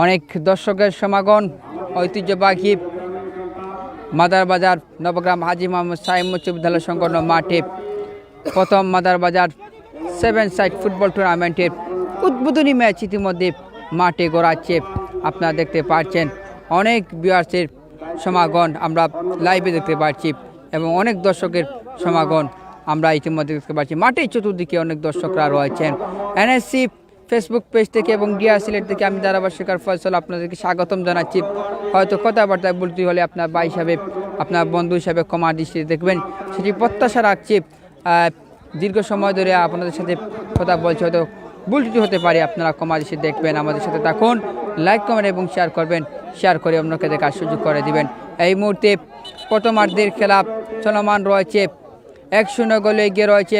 অনেক দর্শকের সমাগম ঐতিহ্যবাহী মাদারবাজার নবগ্রাম হাজী মোহাম্মদ সাহেব উচ্চ বিদ্যালয় সংলগ্ন মাঠে প্রথম মাদারবাজার 7 সাইড ফুটবল টুর্নামেন্টের উদ্বোধনী ম্যাচ ইতিমধ্যে মাঠে গড়াচ্ছে। আপনারা দেখতে পাচ্ছেন অনেক ভিউয়ার্সের সমাগম আমরা লাইভে দেখতে পাচ্ছি এবং অনেক দর্শকের সমাগম আমরা ইতিমধ্যে দেখতে পাচ্ছি। মাঠের চতুর্দিকে অনেক দর্শকরা রয়েছেন। এনএসসি ফেসবুক পেজ থেকে এবং ডিআর সিলেট থেকে আমি ধারাভাষ্যকার ফয়সল আপনাদেরকে স্বাগতম জানাচ্ছি। হয়তো কথাবার্তায় বলতে হলে আপনার ভাই হিসাবে, আপনার বন্ধু হিসাবে ক্ষমা দৃষ্টিতে দেখবেন, সেটি প্রত্যাশা রাখছি। দীর্ঘ সময় ধরে আপনাদের সাথে কথা বলছি, হয়তো ভুল ত্রুটি হতে পারে, আপনারা ক্ষমা দৃষ্টিতে দেখবেন, আমাদের সাথে থাকুন, লাইক কমেন্ট এবং শেয়ার করবেন, শেয়ার করে অন্যকে দেখার সুযোগ করে দিবেন। এই মুহূর্তে প্রথমার্ধের খেলা চলমান রয়েছে, 1-0 গোলে এগিয়ে রয়েছে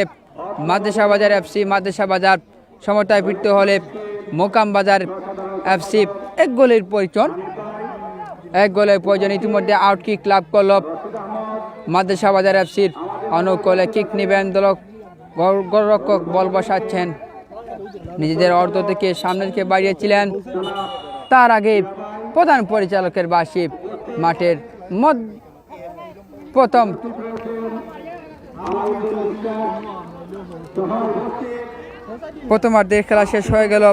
মাদ্রাসা বাজার এফসি। মাদ্রাসা বাজার সমতায় ফিরতে হলে মুকামবাজার এফসি 1 গোলের প্রয়োজন, 1 গোলের প্রয়োজন। ইতিমধ্যে আউট কিক লাভ করল মাদ্রাসা বাজার এফসির অনুকূলে। কিক নেবেন গোলরক্ষক, বল বসাচ্ছেন, নিজেদের অর্ধ থেকে সামনের দিকে বাড়িয়েছিলেন, তার আগে প্রধান পরিচালকের বার্ষি। মাঠের প্রথমার্ধের খেলা শেষ হয়ে গেল।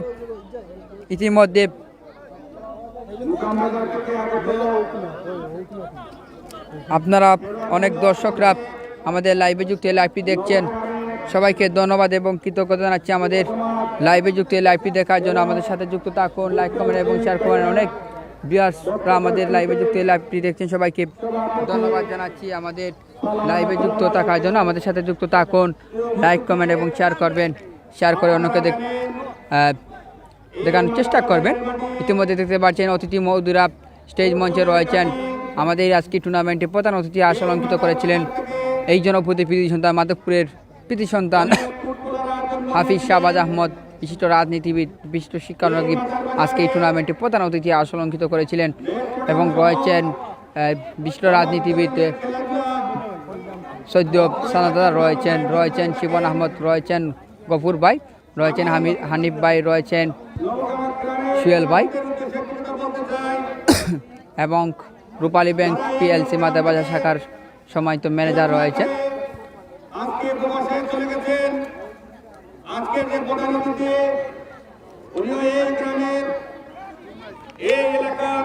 ইতিমধ্যে আপনারা অনেক দর্শকরা আমাদের লাইভে যুক্ত এই লাইভটি দেখছেন, সবাইকে ধন্যবাদ এবং কৃতজ্ঞতা জানাচ্ছি আমাদের লাইভে যুক্ত এই লাইভটি দেখার জন্য। আমাদের সাথে যুক্ত থাকুন, লাইক কমেন্ট এবং শেয়ার করেন। অনেক ভিউয়ার্সরা আমাদের লাইভে যুক্ত এই লাইভটি দেখছেন, সবাইকে ধন্যবাদ জানাচ্ছি আমাদের লাইভে যুক্ত থাকার জন্য। আমাদের সাথে যুক্ত থাকুন, লাইক কমেন্ট এবং শেয়ার করবেন, শেয়ার করে অন্যকে দেখানোর চেষ্টা করবেন। ইতিমধ্যে দেখতে পাচ্ছেন অতিথি মহোদয়রা স্টেজ মঞ্চে রয়েছেন। আমাদের আজকে টুর্নামেন্টে প্রধান অতিথি আসন অলঙ্কৃত করেছিলেন এই জনপ্রতি কৃতি সন্তান, মাধবপুরের কৃতি সন্তান হাফিজ শাহবাজ আহমদ, বিশিষ্ট রাজনীতিবিদ, বিশিষ্ট শিক্ষানবিদ। আজকে এই টুর্নামেন্টে প্রধান অতিথি আসন অলঙ্কৃত করেছিলেন এবং রয়েছেন বিশিষ্ট রাজনীতিবিদ সৈয়দ সানাদার, রয়েছেন শিবন আহমদ, রয়েছেন গফুর ভাই, রয়েছেন হানিফ ভাই, রয়েছেন সুয়েল ভাই এবং রূপালী ব্যাংক পিএলসি মাদারবাজার শাখার সম্মানিত ম্যানেজার রয়েছেন। আজকের যে প্রধান অতিথি উনিও এই গ্রামের এই এলাকার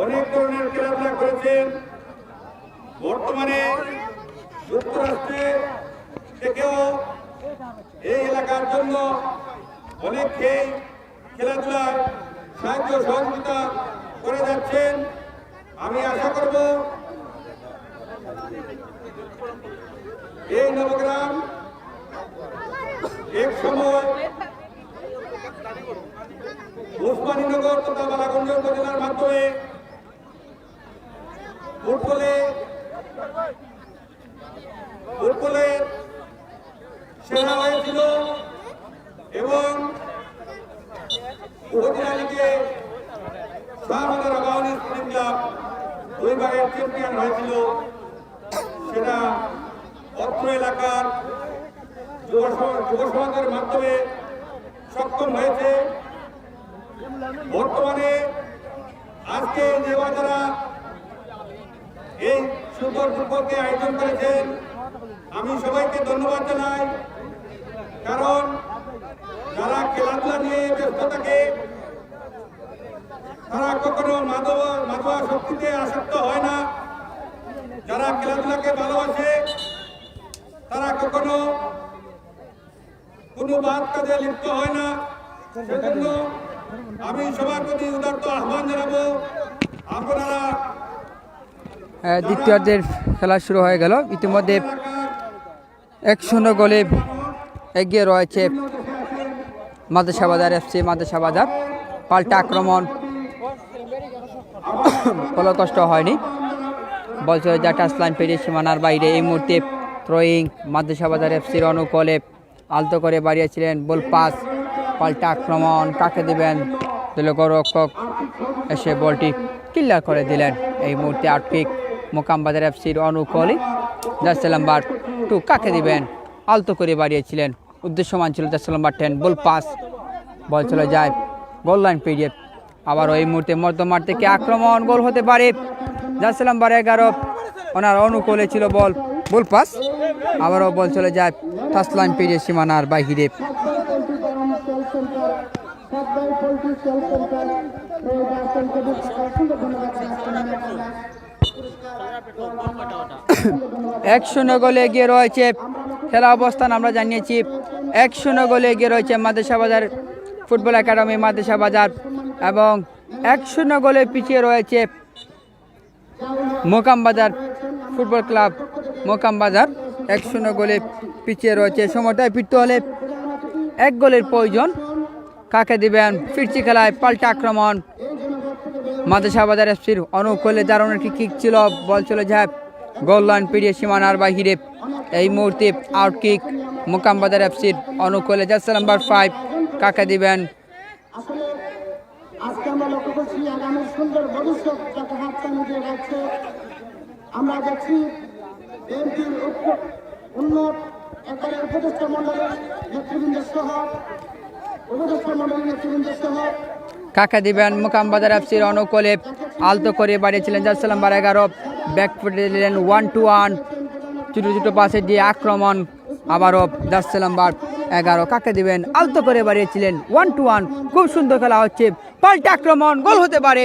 অনেক ধরনের খেলাধুলা করেছেন। বর্তমানে যুক্তরাষ্ট্রে থেকেও এই এলাকার জন্য অনেক খেলাধুলায় সাহায্য সহযোগিতা করে যাচ্ছেন। আমি আশা করব এই নবগ্রাম এক সময় উসমানীনগর তথা বালাগঞ্জ উপজেলার মাধ্যমে ফুটবলে সেরা হয়েছিল এবং উপজেলা লিগে শাহবাজার আবাহনী স্পোর্টিং ক্লাব 2 বারের চ্যাম্পিয়ন হয়েছিল। সেটা অত্র এলাকার যুব সমাজের মাধ্যমে সক্ষম হয়েছে। বর্তমানে আজকে যে যারা এই সুন্দর ফুটবলকে আয়োজন করেছেন, আমি সবাইকে ধন্যবাদ জানাই। কারণ যারা খেলাধুলা নিয়ে ব্যস্ত থাকে তারা কখনো মাদোয়া শক্তিতে আসক্ত হয় না। যারা খেলাধুলাকে ভালোবাসে তারা কখনো কোনো বাদ কাজে লিপ্ত হয় না। সেজন্য আমি সবার প্রতি উদারত আহ্বান জানাবো, আপনারা দ্বিতীয়ার্ধের খেলা শুরু হয়ে গেল। ইতিমধ্যে 1-0 গোলে এগিয়ে রয়েছে মাদ্রাসা বাজার এফসি। মাদ্রাসা বাজার পাল্টা আক্রমণ, কোনো কষ্ট হয়নি। বল চলে যায় টাচ লাইন পেরিয়ে সীমানার বাইরে। এই মুহূর্তে থ্রোয়িং মাদ্রাসা বাজার এফসির অনুকূলে, আলতো করে বাড়িয়েছিলেন, বল পাস, পাল্টা আক্রমণ, কাকে দিবেন? গোলরক্ষক এসে বলটি ক্লিয়ার করে দিলেন। এই মুহূর্তে আউটকিক মোকামবাজার এফসির অনুকূলে, জার্সি নাম্বার 2 কাকে দিবেন? আলতো করে বাড়িয়েছিলেন, উদ্দেশ্যমান ছিল জার্সি নাম্বার 10, বল পাস, বল চলে যায় গোল লাইন পেরিয়ে। আবারও এই মুহূর্তে মধ্যমাঠ থেকে আক্রমণ, গোল হতে পারে। জার্সি নাম্বার 11 ওনার অনুকূলে ছিল, বল পাস, আবারও বল চলে যায় টাচ লাইন পেরিয়ে সীমানার বাহিরে। এক 1-0 গোলে এগিয়ে রয়েছে খেলা অবস্থান আমরা জানিয়েছি। 1-0 গোলে এগিয়ে রয়েছে মাদ্রাসা বাজার ফুটবল একাডেমি মাদ্রাসা বাজার এবং 1-0 গোলে পিছিয়ে রয়েছে মোকামবাজার ফুটবল ক্লাব মোকামবাজার। 1-0 গোলে পিছিয়ে রয়েছে। সময়টায় ফিরতে হলে 1 গোলের প্রয়োজন। কাকে দিবেন? ফিরছি খেলায়, পাল্টা আক্রমণ মাদ্রাসা বাজার এফসির অনুকূলে। দারুণ একটি কিক ছিল, বল চলে যায় গোল লাইন পেরিয়ে সীমানার বাহিরে। এই মুহূর্তে আউট কিক মোকামবাজার এফসির অনুকূলে, জার্সি নাম্বার 5 কাকে দিবেন? আজকে আমরা লক্ষ্য করছি আগামী সুন্দর ভবিষ্যৎ যাতে হাতটা নিয়ে যাচ্ছে। আমরা দেখছি এমপির উন্নত একবারে উপদেষ্টা মন্ডলের নেতৃবৃন্দের সহ কাকে দিবেন? মোকামবাজার এফসির অনুকূলে, আলতো করে বাড়িয়েছিলেন জার্সি নাম্বার 11, ব্যাক ফুটে দিলেন 1-1, ছোটো ছোটো পাশে দিয়ে আক্রমণ। আবারও জার্সি নাম্বার 11 কাকে দিবেন? আলতো করে বাড়িয়েছিলেন 1-1। খুব সুন্দর খেলা হচ্ছে, পাল্টা আক্রমণ, গোল হতে পারে,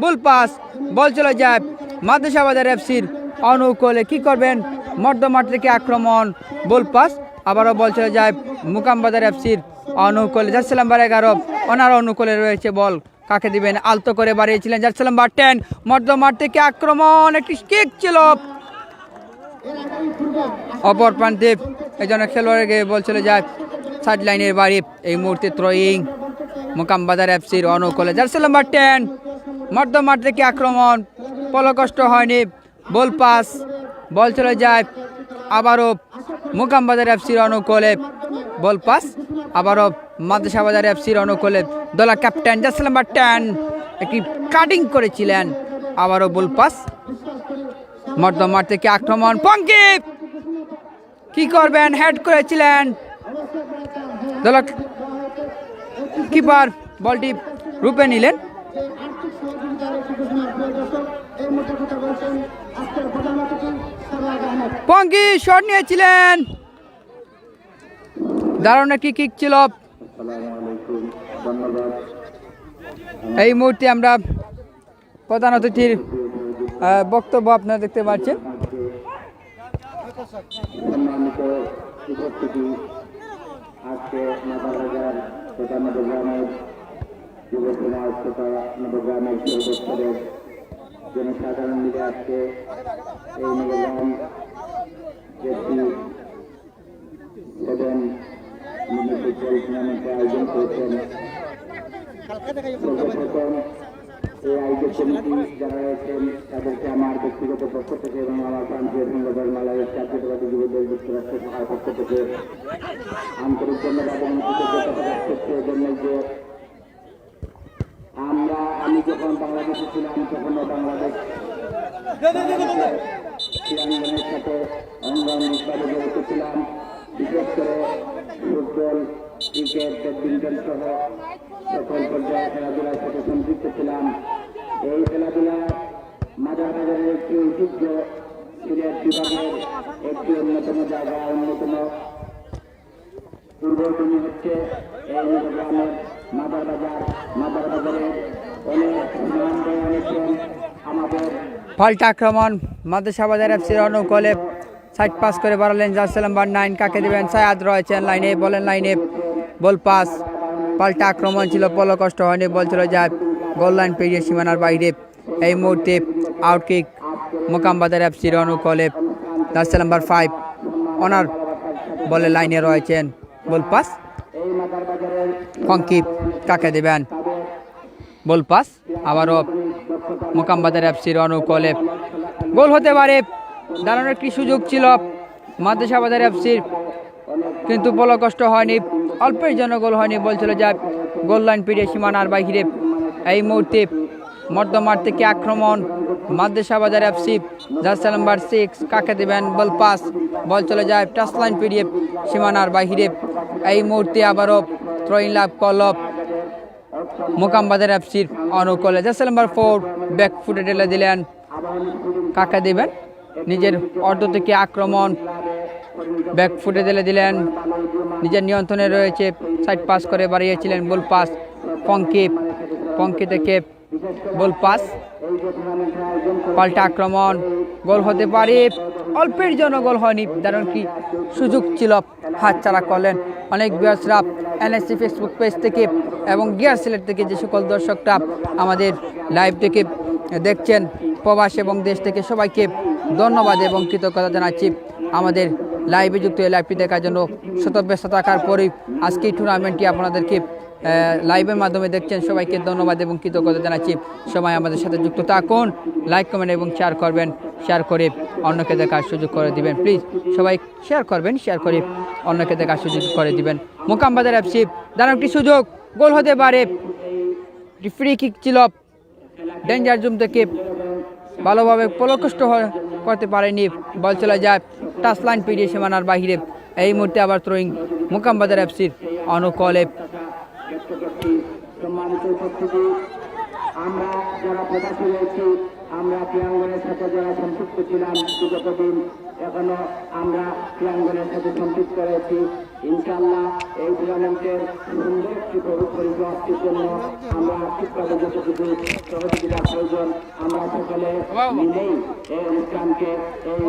বল পাস, বল চলে যায় মাদ্রাসা বাজার এফসির অনুকূলে কি করবেন মধ্যমাঠ থেকে আক্রমণ বল পাস আবারও বল চলে যায় মুকামবাজার এফসির অনুকূলে জার্সি নাম্বার 11 ওনার অনুকূলে রয়েছে বল কাকে দিবেন আলতো করে বাড়িয়েছিলেন জার্সি নাম্বার 10 মধ্যমাঠ থেকে আক্রমণ একটি কিক ছিল অপর প্রান্তে একজন খেলোয়াড়কে বল চলে যায় সাইড লাইনের বাড়ি এই মুহূর্তে থ্রোয়িং মুকামবাজার এফসির অনুকূলে জার্সি নাম্বার 10 মধ্যমাঠ থেকে আক্রমণ পলকষ্ট হয়নি বল পাস বল চলে যায় আবারও মুকামবাজার এফসির অনুকূলে বল পাস আবারও মাদ্রাসা বাজার এফসির অনুকূলে দলা ক্যাপ্টেন জার্সি নাম্বার 10 একটি কাটিং করেছিলেন আবারও বল পাস মধ্যমাঠ থেকে আক্রমণ পঙ্কি কি করবেন হেড করেছিলেন দলা কিপার বলটি রূপে নিলেন পঙ্কি শট নিয়েছিলেন দারুণ একটি কিক ছিল এই মুহূর্তে আমরা প্রধান অতিথির বক্তব্য আপনারা দেখতে পাচ্ছেন আজকে নবগ্রামের যুব সমাজ তথা নবগ্রামের সদস্যদের জনসাধারণ মিলে আজকে এই নবগ্রাম ফুটবল টুর্নামেন্টের আয়োজন করেছেন। সর্বপ্রথম এই আয়োজক কমিটি যারা রয়েছেন তাদেরকে আমার ব্যক্তিগত পক্ষ থেকে এবং আমার প্রান্তীয় সংগঠন বাংলাদেশ জাতীয়তাবাদী যুবদল যুক্তরাষ্ট্র শাখার পক্ষ থেকে আন্তরিক ধন্যবাদ এবং কৃতজ্ঞতা প্রকাশ করছি এই জন্য যে আমি যখন বাংলাদেশে ছিলাম তখনও বাংলাদেশ ক্রীড়াঙ্গনের সাথে অঙ্গনভাবে জড়িত ছিলাম। বিশেষ করে ফুটবল ক্রিকেট ব্যাডমিন্টন সহ সকল পর্যায়ে খেলাধুলার সাথে সম্পৃক্ত ছিলাম। এই খেলাধুলা মাদার বাজারের একটি ঐতিহ্য সিলেট বিভাগের একটি অন্যতম জায়গা অন্যতম পূর্বভূমি হচ্ছে এই নবগ্রামের মাদার বাজারের অনেক নাম বয়ে এনেছেন আমাদের পাল্টা আক্রমণ মাদ্রাসা বাজার এফসির অনুকূলে সাইড পাস করে বাড়ালেন জার্সি নাম্বার 9 কাকে দিবেন সায়াদ রয়েছেন লাইনে বলেন লাইনে বল পাস পাল্টা আক্রমণ ছিল পলকষ্ট হয়নি বল চলে যায় গোল লাইন পেরিয়ে সীমানার বাইরে এই মুহূর্তে আউটকিক মুকামবাজার এফসির অনুকূলে জার্সি নাম্বার 5 ওনার বলে লাইনে রয়েছেন বল পাস ফঙ্কি কাকে দিবেন বল পাস আবারও মুকামবাজার এফসির অনুকূলে গোল হতে পারে দাঁড়ানোর একটি সুযোগ ছিল মাদ্রাসা বাজার এফসির কিন্তু পলকষ্ট হয়নি অল্পের জন্য গোল হয়নি বল চলে যায় গোল লাইন পেরিয়ে সীমানার বাইরে এই মুহূর্তে মধ্যমাঠ থেকে আক্রমণ মাদ্রাসা বাজার এফসি জার্সি নাম্বার 6 কাকে দেবেন বল পাস বল চলে যায় টাচ লাইন পেরিয়ে সীমানার বাইরে এই মুহূর্তে আবারও থ্রোইং লাভ করল মুকামবাজার এফসির অনুকূলে জার্সি নাম্বার 4 ব্যাক ফুটে ঢেলে দিলেন কাকে দেবেন নিজের অর্ধ থেকে আক্রমণ ব্যাক ফুটে ঢেলে দিলেন নিজের নিয়ন্ত্রণে রয়েছে সাইড পাস করে বাড়িয়েছিলেন বল পাস পঙ্কি থেকে বল পাস পাল্টা আক্রমণ গোল হতে পারে অল্পের জন্য গোল হয়নি কারণ কি সুযোগ ছিল হাতছাড়া করলেন অনেক ভিউয়ার্সরা এনএসসি ফেসবুক পেজ থেকে এবং গিয়ার সিলেট থেকে যে সকল দর্শকরা আমাদের লাইভ থেকে দেখছেন প্রবাস এবং দেশ থেকে সবাইকে ধন্যবাদ এবং কৃতজ্ঞতা জানাচ্ছি আমাদের লাইভে যুক্ত এই লাইভটি দেখার জন্য শত ব্যস্ত থাকার পরেই আজকে এই টুর্নামেন্টটি আপনাদেরকে লাইভের মাধ্যমে দেখছেন সবাইকে ধন্যবাদ এবং কৃতজ্ঞতা জানাচ্ছি সবাই আমাদের সাথে যুক্ত থাকুন লাইক কমেন্ট এবং শেয়ার করবেন শেয়ার করে অন্যকে দেখার সুযোগ করে দিবেন প্লিজ সবাই শেয়ার করবেন শেয়ার করে অন্যকে দেখার সুযোগ করে দিবেন মুকামবাজার এফসি দারুণ একটি সুযোগ গোল হতে পারে ফ্রি কিক ছিল ডেঞ্জার জোন থেকে ভালোভাবে পলকষ্ট করতে পারেনি বল চলে যায় টাচ লাইন পেরিয়ে সীমানার বাহিরে এই মুহূর্তে আবার থ্রোয়িং মুকামবাজার এফসির অনুকূলে সম্মানিত উপস্থিতি আমরা যারা প্রবাসী রয়েছি আমরা ক্রীড়াঙ্গনের সাথে যারা সম্পৃক্ত ছিলাম বিগত দিন, এখনো আমরা ক্রীড়াঙ্গনের সাথে সম্পৃক্ত রয়েছি। ইনশাআল্লাহ এই টুর্নামেন্টের সুন্দর একটি পরিসমাপ্তির জন্য আমরা আর্থিকভাবে যতটুকু সহযোগিতার প্রয়োজন আমরা সকলে মিলেই এই অনুষ্ঠানকে এই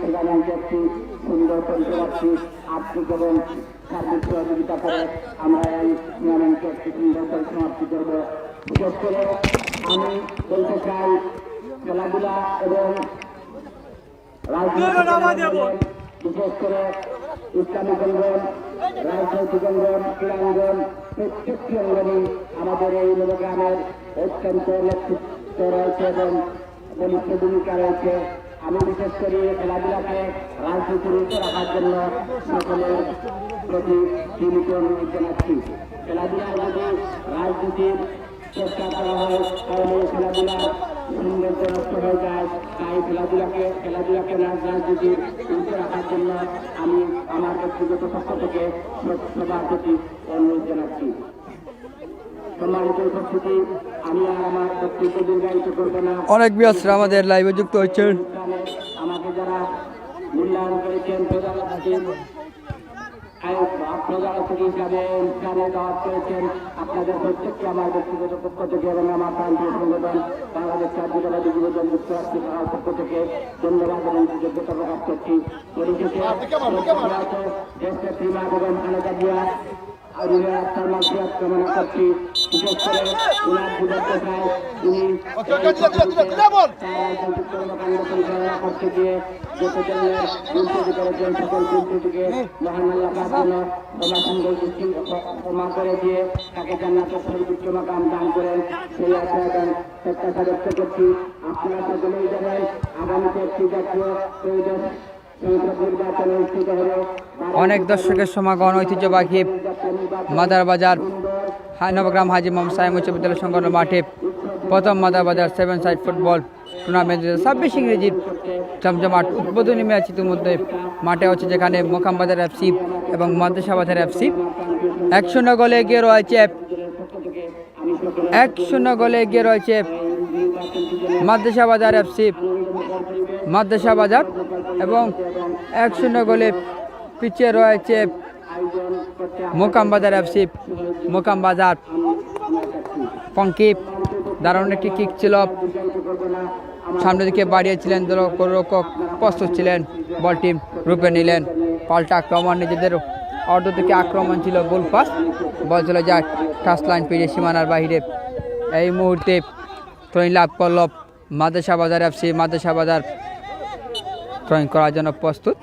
টুর্নামেন্টে একটি সুন্দর পরিসমাপ্তি আর্থিক এবং সার্বিক সহযোগিতা করে আমরা এই টুর্নামেন্টকে একটি সুন্দর পরিসমাপ্তি করব। বিশেষ করে আমি বলতে চাই, খেলাধুলা এবং বিশেষ করে ইসলামিক অঙ্গন, রাজনৈতিক অঙ্গন, ক্রীড়াঙ্গন, প্রত্যেকটি অঙ্গনই আমাদের এই নবগ্রামের অত্যন্ত নেতৃত্ব রয়েছে এবং বলিষ্ঠ ভূমিকা রয়েছে। আমি বিশেষ করে খেলাধুলাকে রাজনীতির উপর রাখার জন্য সকলের প্রতি সীমিত অনুরোধ জানাচ্ছি। খেলাধুলার যদি রাজনীতির চেষ্টা করা হয় তাহলে খেলাধুলা সৌন্দর্য নষ্ট হয়ে যায়। তাই খেলাধুলাকে রাজনীতির উপর রাখার জন্য আমি আমার ব্যক্তিগত পক্ষ থেকে সবার প্রতি অনুরোধ জানাচ্ছি। সম্মানিত উপস্থিতি, আমি আর আমার বক্তব্য দীর্ঘায়িত করবো না। অনেক ব্যস্ত আমাদের লাইভে যুক্ত হচ্ছেন। আমাকে যারা মূল্যায়ন করেছেন প্রধান অতিথি হিসাবে অনুষ্ঠানে দাওয়াত করেছেন, আপনাদের প্রত্যেককে আমার ব্যক্তিগত পক্ষ থেকে এবং আমার প্রান্তীয় সংগঠন বাংলাদেশ জাতীয়তাবাদী যুবদল যুক্তরাষ্ট্র সভার পক্ষ থেকে ধন্যবাদ এবং কৃতজ্ঞতা প্রকাশ করছি। পরিশেষে দেশের সীমা এবং খালেদা জিয়া আত্মার মাধ্যমে কামনা করছি। বিশেষ করে উনার যুবকতায় উনি পরিচালনা করতে গিয়ে যত জনের দুর্নীতি করেছেন সকল দুর্নীতিকে মহান আল্লাহ জন্য ক্ষমা করে দিয়ে তাকে জান্নাতের সর্বোচ্চ মাকাম দান করেন, সেই আশা এবং প্রত্যাশা ব্যক্ত করছি। আপনারা সকলেই জানেন আগামীতে একটি জাতীয় প্রয়োজন নির্বাচন অনুষ্ঠিত হবে। অনেক দর্শকের সমাগম ঐতিহ্যবাহী মাদার বাজার নবগ্রাম হাজী মোহাম্মদ সাহেব উচ্চ বিদ্যালয় সংলগ্ন মাঠে প্রথম মাদার বাজার 7 সাইড ফুটবল টুর্নামেন্ট 26 ইংরেজির জমজমাট উদ্বোধনী ম্যাচ ইতিমধ্যে মাঠে হচ্ছে, যেখানে মোকামবাজার এফসি এবং মাদ্রাসা বাজার এফসি 1-0 গোলে এগিয়ে রয়েছে। 1-0 গোলে এগিয়ে রয়েছে মাদ্রাসা বাজার এফসি, মাদ্রাসা বাজার, এবং 1-0 গোলে পিছিয়ে রয়েছে মোকামবাজার এফসি। মোকামবাজার পঙ্কিপ দারুণ একটি কিক ছিল, সামনের দিকে বাড়িয়েছিলেন, গোলরক্ষক প্রস্তুত ছিলেন, বলটি রূপে নিলেন, পাল্টা আক্রমণ, নিজেদের অর্ধ থেকে আক্রমণ ছিল, গোল পাস, বল চলে যায় টাচ লাইন পেরিয়ে সীমানার বাহিরে। এই মুহূর্তে থ্রোইং লাভ করল মাদ্রাসা বাজার এফসি। মাদ্রাসা বাজার থ্রোইং করার জন্য প্রস্তুত।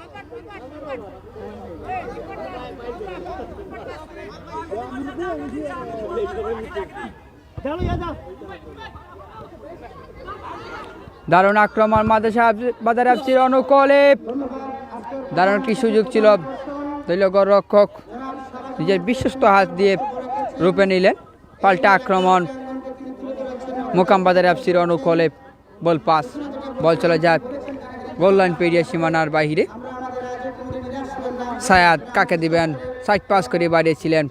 দারুণ আক্রমণ মাদ্রাসা বাজার এফসির অনুকূলে, দারুণ একটি সুযোগ ছিল, দলীয় গোলরক্ষক নিজের বিশ্বস্ত হাত দিয়ে রূপে নিলেন, পাল্টা আক্রমণ মোকামবাজার এফসির অনুকূলে, বল পাস, বল চলে যায় গোল লাইন পেরিয়ে সীমানার বাহিরে। সায়াদ কাকে দিবেন, সাইড পাস করে বাড়িয়েছিলেন,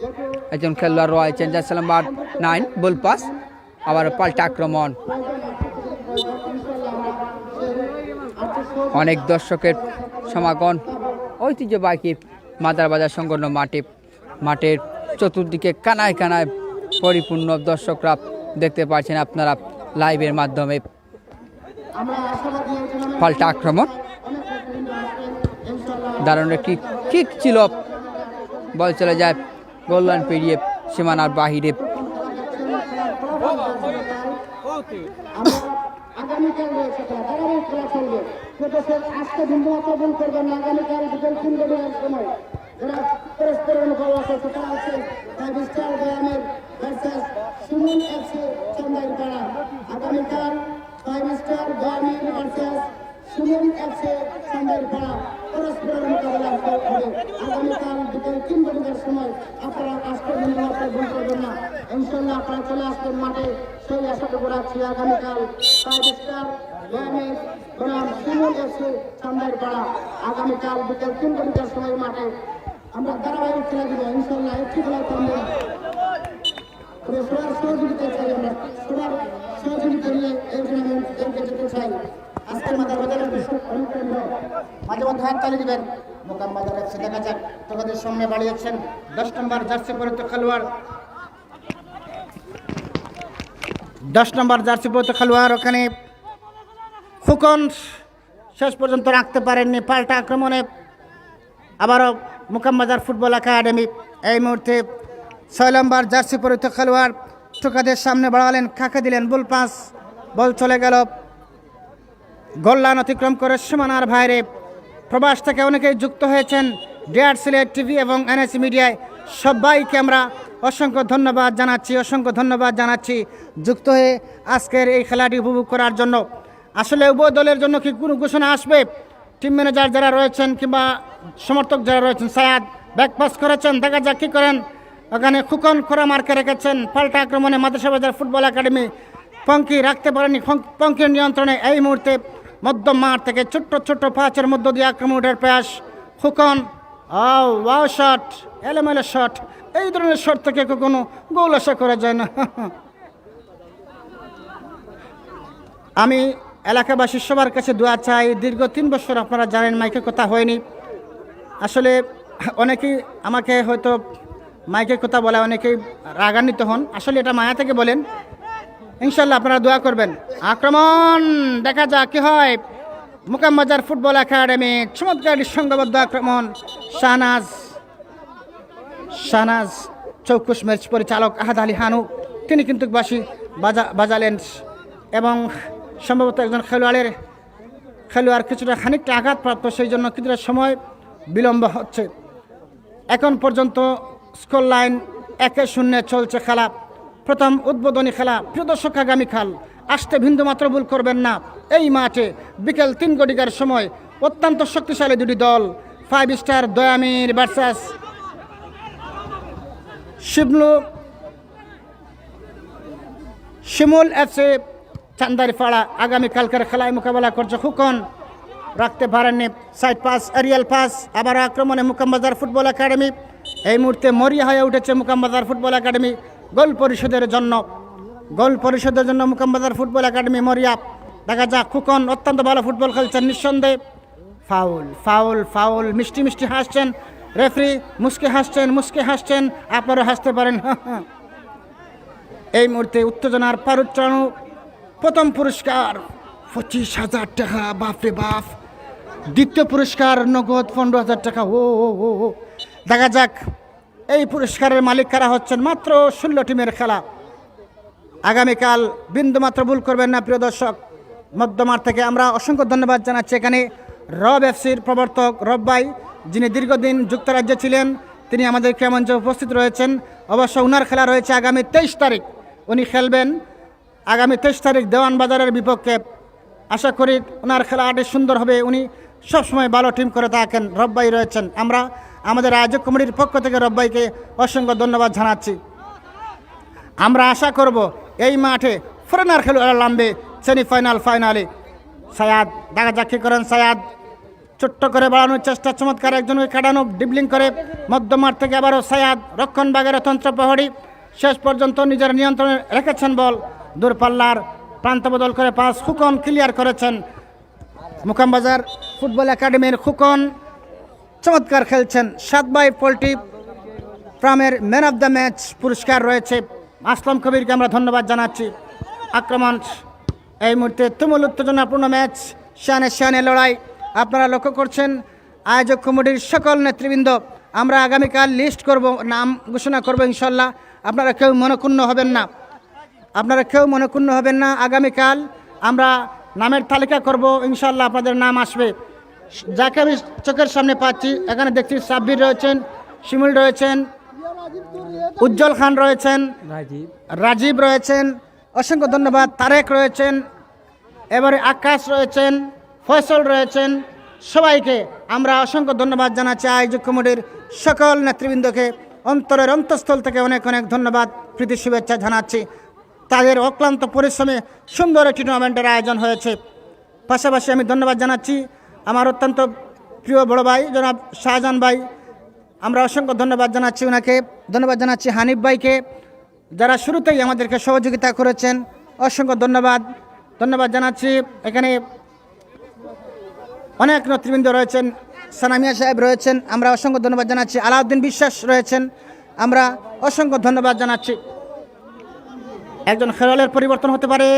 একজন খেলোয়াড় রয়েছেন যার নাম্বার 9, বল পাস, আবার পাল্টা আক্রমণ। অনেক দর্শকের সমাগম ঐতিহ্যবাহী মাদার বাজার সংলগ্ন মাঠের চতুর্দিকে কানায় কানায় পরিপূর্ণ দর্শকরা দেখতে পাচ্ছেন আপনারা লাইভের মাধ্যমে। পাল্টা আক্রমণ, দারুণ একটি কিক ছিল, বল চলে যায় গোল লাইন পেরিয়ে সীমানার বাহিরে। আগামীকাল রয়েছে খেলা চলবে। আজকে ভিন্ন বল করবেন না, আগামীকাল বিকেল 3 ঘটিকার সময় যারা পরস্পরের মুখোমুখি আছে তারা হচ্ছে স্টার গ্রামের ভার্সেস সুমন এফসি চান্দাইপাড়া। আগামীকাল 5 স্টার গ্রামের ভার্সেস সুমন এফসি চান্দাইপাড়া পরস্পরের মোকাবেলা হবে। আগামীকাল বিকেল 3 ঘটিকার সময় আপনারা আজকে ভিন্ন বল করবেন না, ইনশাল্লাহ আপনারা চলে আসবেন মাঠে, সেই আশাটুকু রাখছি। আগামীকাল 5 স্টার গ্রামের বনাম সুমন এফসি চান্দাইপাড়া আগামীকাল বিকেল 3 ঘটিকার সময় মাঠে আমরা ধারাবাহিক খেলা দিব। ইনশাল্লাহ একটি খেলা থামবে না, সবার সহযোগিতা চাই, আমরা সবার সহযোগিতা নিয়ে এই টুর্নামেন্ট এগিয়ে যেতে চাই। আজকের মাদার বাজারের মাঝে মধ্যে হাত চালিয়ে দিবেন। মোকাম বাজারের দেখা যাক তোমাদের সামনে বাড়িয়েছেন 10 নম্বর জার্সি পরিহিত খেলোয়াড়, 10 নম্বর জার্সি পরিহিত খেলোয়াড়। ওখানে খুকন শেষ পর্যন্ত রাখতে পারেননি, পাল্টা আক্রমণে আবারও মোকামবাজার ফুটবল একাডেমি এই মুহূর্তে 6 নম্বর জার্সি পরিহিত খেলোয়াড় ঠোকাদের সামনে বাড়ালেন, খাঁকা দিলেন, বল পাস, বল চলে গেল গোল লাইন অতিক্রম করে সীমানার বাইরে। প্রবাস থেকে অনেকেই যুক্ত হয়েছেন ডিআর সিলেট টিভি এবং এনএসি মিডিয়ায়, সবাইকে আমরা অসংখ্য ধন্যবাদ জানাচ্ছি যুক্ত হয়ে আজকের এই খেলাটি উপভোগ করার জন্য। আসলে উভয় দলের জন্য কি কোনো ঘোষণা আসবে? টিম ম্যানেজার যারা রয়েছেন কিংবা সমর্থক যারা রয়েছেন, সায়াদ ব্যাক পাস করেছেন, দেখা যাক কী করেন। ওখানে খুকন খোরা মার্কে রেখেছেন, পাল্টা আক্রমণে মাদ্রাসা বাজার ফুটবল একাডেমি পঙ্কি রাখতে পারেনি, পঙ্কির নিয়ন্ত্রণে এই মুহূর্তে মধ্যম মাঠ থেকে ছোট্ট ছোট্ট পাঁচের মধ্য দিয়ে আক্রমণের প্রয়াস। খুকন ওয়াও শট, এলোমেলো শট, এই ধরনের শট থেকে কখনো গোল আশা করা যায় না। আমি এলাকাবাসী সবার কাছে দোয়া চাই, দীর্ঘ 3 বছর আপনারা জানেন মাইকে কথা হয়নি। আসলে অনেকেই আমাকে হয়তো মাইকে কথা বলে অনেকেই রাগান্বিত হন, আসলে এটা মায়া থেকে বলেন। ইনশাল্লাহ আপনারা দোয়া করবেন। আক্রমণ দেখা যাক কি হয়। মোকামবাজার ফুটবল একাডেমি চমৎকার সংঘবদ্ধ আক্রমণ। শাহনাজ চৌকুশ ম্যাচ পরিচালক আহাদ আলী হানু তিনি কিন্তু বাজালেন এবং সম্ভবত একজন খেলোয়াড় কিছুটা খানিকটা আঘাতপ্রাপ্ত, সেই জন্য কিছুটা সময় বিলম্ব হচ্ছে। এখন পর্যন্ত স্কোর লাইন 1-0 চলছে খেলা। প্রথম উদ্বোধনী খেলা। প্রিয় দর্শক, আগামী খেল আসতে বিন্দুমাত্র ভুল করবেন না। এই মাঠে বিকেল 3 ঘটিকার সময় অত্যন্ত শক্তিশালী দুটি দল 5 স্টার দয়ামির ভার্সাস শিমুল এফসি চান্দারিপাড়া আগামীকালকের খেলায় মোকাবেলা করছে। খুকন রাখতে পারেননি, সাইড পাস, এরিয়াল পাস, আবার আক্রমণে মোকামবাজার ফুটবল একাডেমি এই মুহূর্তে মরিয়া হয়ে উঠেছে। মোকামবাজার ফুটবল একাডেমি গোল পরিশোধের জন্য মোকামবাজার ফুটবল একাডেমি মরিয়া। দেখা যাক খুকন অত্যন্ত ভালো ফুটবল খেলছেন নিঃসন্দেহে। ফাউল, মিষ্টি হাসছেন রেফারি, মুস্কে হাসছেন, আপনারা হাসতে পারেন। এই মুহূর্তে উত্তেজনার পারুচ্চারণ। প্রথম পুরস্কার 25,000 টাকা, বাপরে বাপ। দ্বিতীয় পুরস্কার নগদ 15,000 টাকা। ও দেখা যাক এই পুরস্কারের মালিক কারা হচ্ছেন। মাত্র 16 টিমের খেলা। আগামীকাল বিন্দুমাত্র ভুল করবেন না প্রিয় দর্শক। মধ্যমাঠ থেকে আমরা অসংখ্য ধন্যবাদ জানাচ্ছি এখানে রব এফসির প্রবর্তক রব ভাই, যিনি দীর্ঘদিন যুক্তরাজ্যে ছিলেন, তিনি আমাদেরকে মঞ্চে উপস্থিত রয়েছেন। অবশ্য উনার খেলা রয়েছে আগামী 23 তারিখ, উনি খেলবেন আগামী 23 তারিখ দেওয়ানবাজারের বিপক্ষে। আশা করি ওনার খেলাটি সুন্দর হবে। উনি সবসময় ভালো টিম করে থাকেন। রব ভাই রয়েছেন। আমরা আমাদের আয়োজক কমিটির পক্ষ থেকে রব ভাইকে অসংখ্য ধন্যবাদ জানাচ্ছি। আমরা আশা করব এই মাঠে ফরেনার খেলোয়াড়রা নামবে সেমিফাইনাল, ফাইনালে। সায়াদ দেখা যাক কী করেন। সায়াদ ছোট্ট করে বাড়ানোর চেষ্টা, চমৎকার একজনকে কাটানো, ডিবলিং করে মধ্যমাঠ থেকে আবারও সায়াদ রক্ষণভাগের তন্ত্র প্রহরী শেষ পর্যন্ত নিজের নিয়ন্ত্রণে রেখেছেন বল। দূরপাল্লার প্রান্ত বদল করে পাস খুকন ক্লিয়ার করেছেন। মোকামবাজার ফুটবল একাডেমির খুকন চমৎকার খেলছেন। 7 বাই পোল্ট্রি প্রামের ম্যান অফ দ্য ম্যাচ পুরস্কার রয়েছে। আসলাম কবিরকে আমরা ধন্যবাদ জানাচ্ছি। আক্রমণ এই মুহূর্তে তুমুল উত্তেজনাপূর্ণ ম্যাচ, শানে লড়াই আপনারা লক্ষ্য করছেন। আয়োজক কমিটির সকল নেতৃবৃন্দ, আমরা আগামীকাল লিস্ট করব, নাম ঘোষণা করব ইনশাল্লাহ। আপনারা কেউ মনক্ষুণ্ণ হবেন না। আগামীকাল আমরা নামের তালিকা করব ইনশাল্লাহ, আপনাদের নাম আসবে। যাকে আমি চোখের সামনে পাচ্ছি এখানে দেখছি সাব্বির রয়েছেন, শিমুল রয়েছেন, উজ্জ্বল খান রয়েছেন, রাজীব রয়েছেন, অসংখ্য ধন্যবাদ। তারেক রয়েছেন, এবারে আকাশ রয়েছেন, ফয়সল রয়েছেন। সবাইকে আমরা অসংখ্য ধন্যবাদ জানাচ্ছি। আয়োজক কমিটির সকল নেতৃবৃন্দকে অন্তরের অন্তঃস্থল থেকে অনেক ধন্যবাদ, প্রীতি শুভেচ্ছা জানাচ্ছি। তাদের অক্লান্ত পরিশ্রমে সুন্দর একটি টুর্নামেন্টের আয়োজন হয়েছে। পাশাপাশি আমি ধন্যবাদ জানাচ্ছি আমার অত্যন্ত প্রিয় বড় ভাই জনাব শাহজাহান ভাই, আমরা অসংখ্য ধন্যবাদ জানাচ্ছি ওনাকে। ধন্যবাদ জানাচ্ছি হানিফ ভাইকে, যারা শুরুতেই আমাদেরকে সহযোগিতা করেছেন। অসংখ্য ধন্যবাদ জানাচ্ছি। এখানে অনেক নেতৃবৃন্দ রয়েছেন, সানামিয়া সাহেব রয়েছেন, আমরা অসংখ্য ধন্যবাদ জানাচ্ছি। আলাউদ্দিন বিশ্বাস রয়েছেন, আমরা অসংখ্য ধন্যবাদ জানাচ্ছি। একজন খেলোয়াড়ের পরিবর্তন হতে পারে,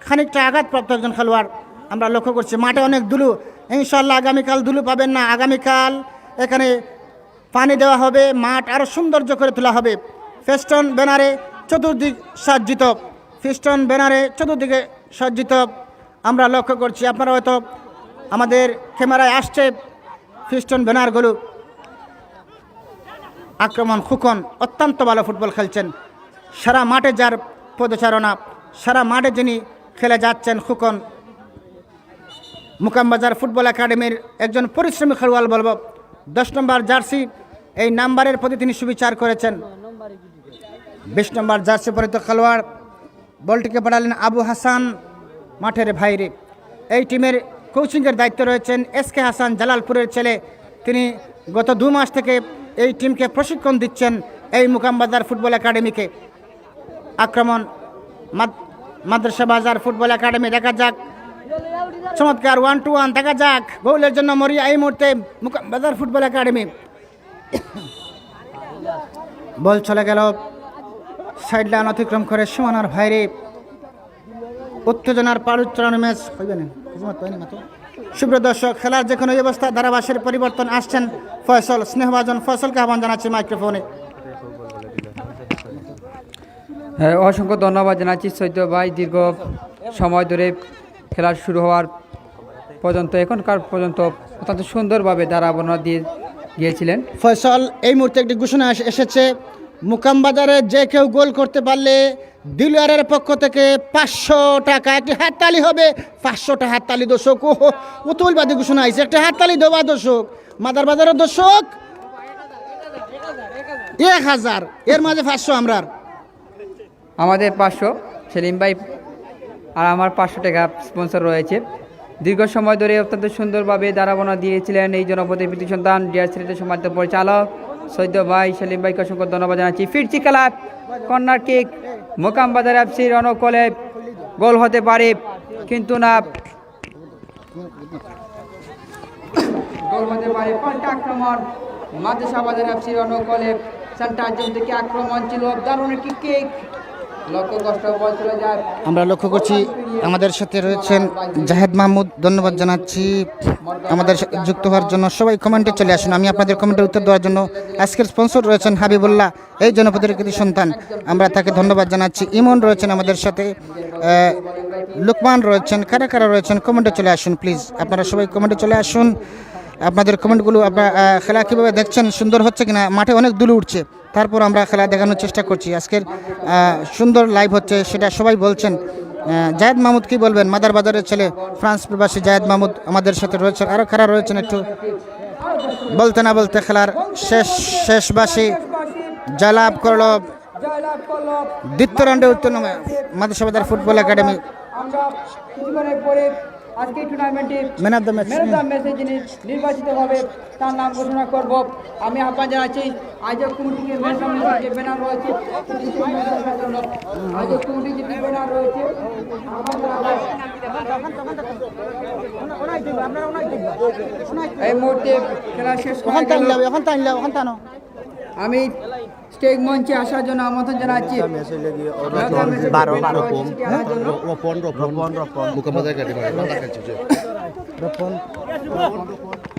খানিকটা আঘাতপ্রাপ্ত একজন খেলোয়াড় আমরা লক্ষ্য করছি। মাঠে অনেক ধুলো, ইনশাল্লাহ আগামীকাল ধুলো পাবেন না। আগামীকাল এখানে পানি দেওয়া হবে, মাঠ আরও সৌন্দর্য করে তোলা হবে। ফেস্টন ব্যানারে চতুর্দিক সজ্জিত, ফেস্টন ব্যানারে চতুর্দিকে সজ্জিত আমরা লক্ষ্য করছি। আপনারা হয়তো আমাদের ক্যামেরায় আসছে ফেস্টন ব্যানারগুলো। আক্রমণ খুকন অত্যন্ত ভালো ফুটবল খেলছেন, সারা মাঠে যার পদচারণা, সারা মাঠে যিনি খেলে যাচ্ছেন খুকন। মুকামবাজার ফুটবল একাডেমির একজন পরিশ্রমী খেলোয়াড় বলব। 10 নম্বর জার্সি, এই নাম্বারের প্রতি তিনি সুবিচার করেছেন। 20 নম্বর জার্সি পরিত খেলোয়াড়, বলটিকে পাঠালেন আবু হাসান মাঠের বাইরে। এই টিমের কোচিংয়ের দায়িত্বে রয়েছেন SK হাসান, জালালপুরের ছেলে। তিনি গত 2 মাস থেকে এই টিমকে প্রশিক্ষণ দিচ্ছেন এই মুকামবাজার ফুটবল একাডেমিকে। আক্রমণ মাদ্রাসা বাজার ফুটবল একাডেমি, দেখা যাক চমৎকার 1-1 দেখা যাক। গোলের জন্য মরিয়া এই মুহূর্তে মুকামবাজার ফুটবল একাডেমি। বল চলে গেল সাইড লাইন অতিক্রম করে সীমানার বাইরে। উত্তেজনার পারুচ্চারণ ম্যাচ হইবে না। সুপ্রিয় দর্শক, খেলার যে কোনো অবস্থা ধারাভাষ্যের পরিবর্তন আসছেন ফয়সল, স্নেহভাজন ফয়সলকে আহ্বান জানাচ্ছি মাইক্রোফোনে। হ্যাঁ, অসংখ্য ধন্যবাদ জানাচ্ছি সৈয়দ ভাই। দীর্ঘ সময় ধরে খেলা শুরু হওয়ার পর্যন্ত এখনকার পর্যন্ত অত্যন্ত সুন্দরভাবে ধারাবর্ণনা দিয়ে গিয়েছিলেন ফয়সল। এই মুহূর্তে একটি ঘোষণা এসেছে, মুকামবাজারে যে কেউ গোল করতে পারলে দিলওয়ারের পক্ষ থেকে 500 টাকা একটি হাততালি হবে। 500টা হাততালি দর্শক, উতুলবাদী ঘোষণা হয়েছে। একটা হাততালি দেওয়া দর্শক, মাদার বাজারের দর্শক 1000, এর মাঝে 500 আমরা। আমাদের 500 সেলিম ভাই আর আমার 500 টাকা স্পন্সর রয়েছে। দীর্ঘ সময় ধরে অত্যন্ত সুন্দরভাবে ধারাবর্ণনা দিয়েছিলেন এই জনপদের প্রীতি সন্তান ডিআর সিলেটের সম্মানিত পরিচালক সৈয়দ ভাই সেলিম ভাইকে অসংখ্য ধন্যবাদ জানাচ্ছি। ফিরছি খেলা, কর্নার কিক, মুকামবাজার FC রণকলে গোল হতে পারে কিন্তু না, গোল হতে পারে। পাল্টা আক্রমণ মাদ্রাসা বাজার FC রণকলে, সেন্টার জোন থেকে আক্রমণ ছিল, দারুণ একটি কিক, লক্ষ্য কষ্ট বল চলে যায়। আমরা লক্ষ্য করছি আমাদের সাথে রয়েছেন জাহেদ মাহমুদ, ধন্যবাদ জানাচ্ছি আমাদের সাথে যুক্ত হওয়ার জন্য। সবাই কমেন্টে চলে আসুন, আমি আপনাদের কমেন্টের উত্তর দেওয়ার জন্য। আজকের স্পন্সর রয়েছেন হাবিবুল্লাহ, এই জনপদের কৃতি সন্তান, আমরা তাকে ধন্যবাদ জানাচ্ছি। ইমন রয়েছেন আমাদের সাথে, লুকমান রয়েছেন, কারা কারা রয়েছেন কমেন্টে চলে আসুন প্লিজ। আপনারা সবাই কমেন্টে চলে আসুন, আপনাদের কমেন্টগুলো আপনারা খেলা কীভাবে দেখছেন, সুন্দর হচ্ছে কিনা। মাঠে অনেক দুলু উঠছে, তারপর আমরা খেলা দেখানোর চেষ্টা করছি। আজকের সুন্দর লাইভ হচ্ছে সেটা সবাই বলছেন। জায়েদ মাহমুদ কি বলবেন, মাদার বাজারের ছেলে, ফ্রান্স প্রবাসী জায়েদ মাহমুদ আমাদের সাথে রয়েছেন। আরও কারা রয়েছেন একটু বলতে না বলতে খেলার শেষবাসী জয়লাভ করল দ্বিতীয় রাউন্ডে উত্তীর্ণ মাদ্রাসা বাজার ফুটবল একাডেমি। আজকে টুর্নামেন্টে ম্যান অফ দ্য ম্যাচ যিনি নির্বাচিত হবে তার নাম ঘোষণা করব। আমি আহ্বান জানাচ্ছি আয়োজক কমিটিকে যে ব্যানার রয়েছে আয়োজক কমিটি যে ব্যানার রয়েছে এই মুহূর্তে খেলা শেষ আমি স্টেজ মঞ্চে আসার জন্য আমন্ত্রণ জানাচ্ছি।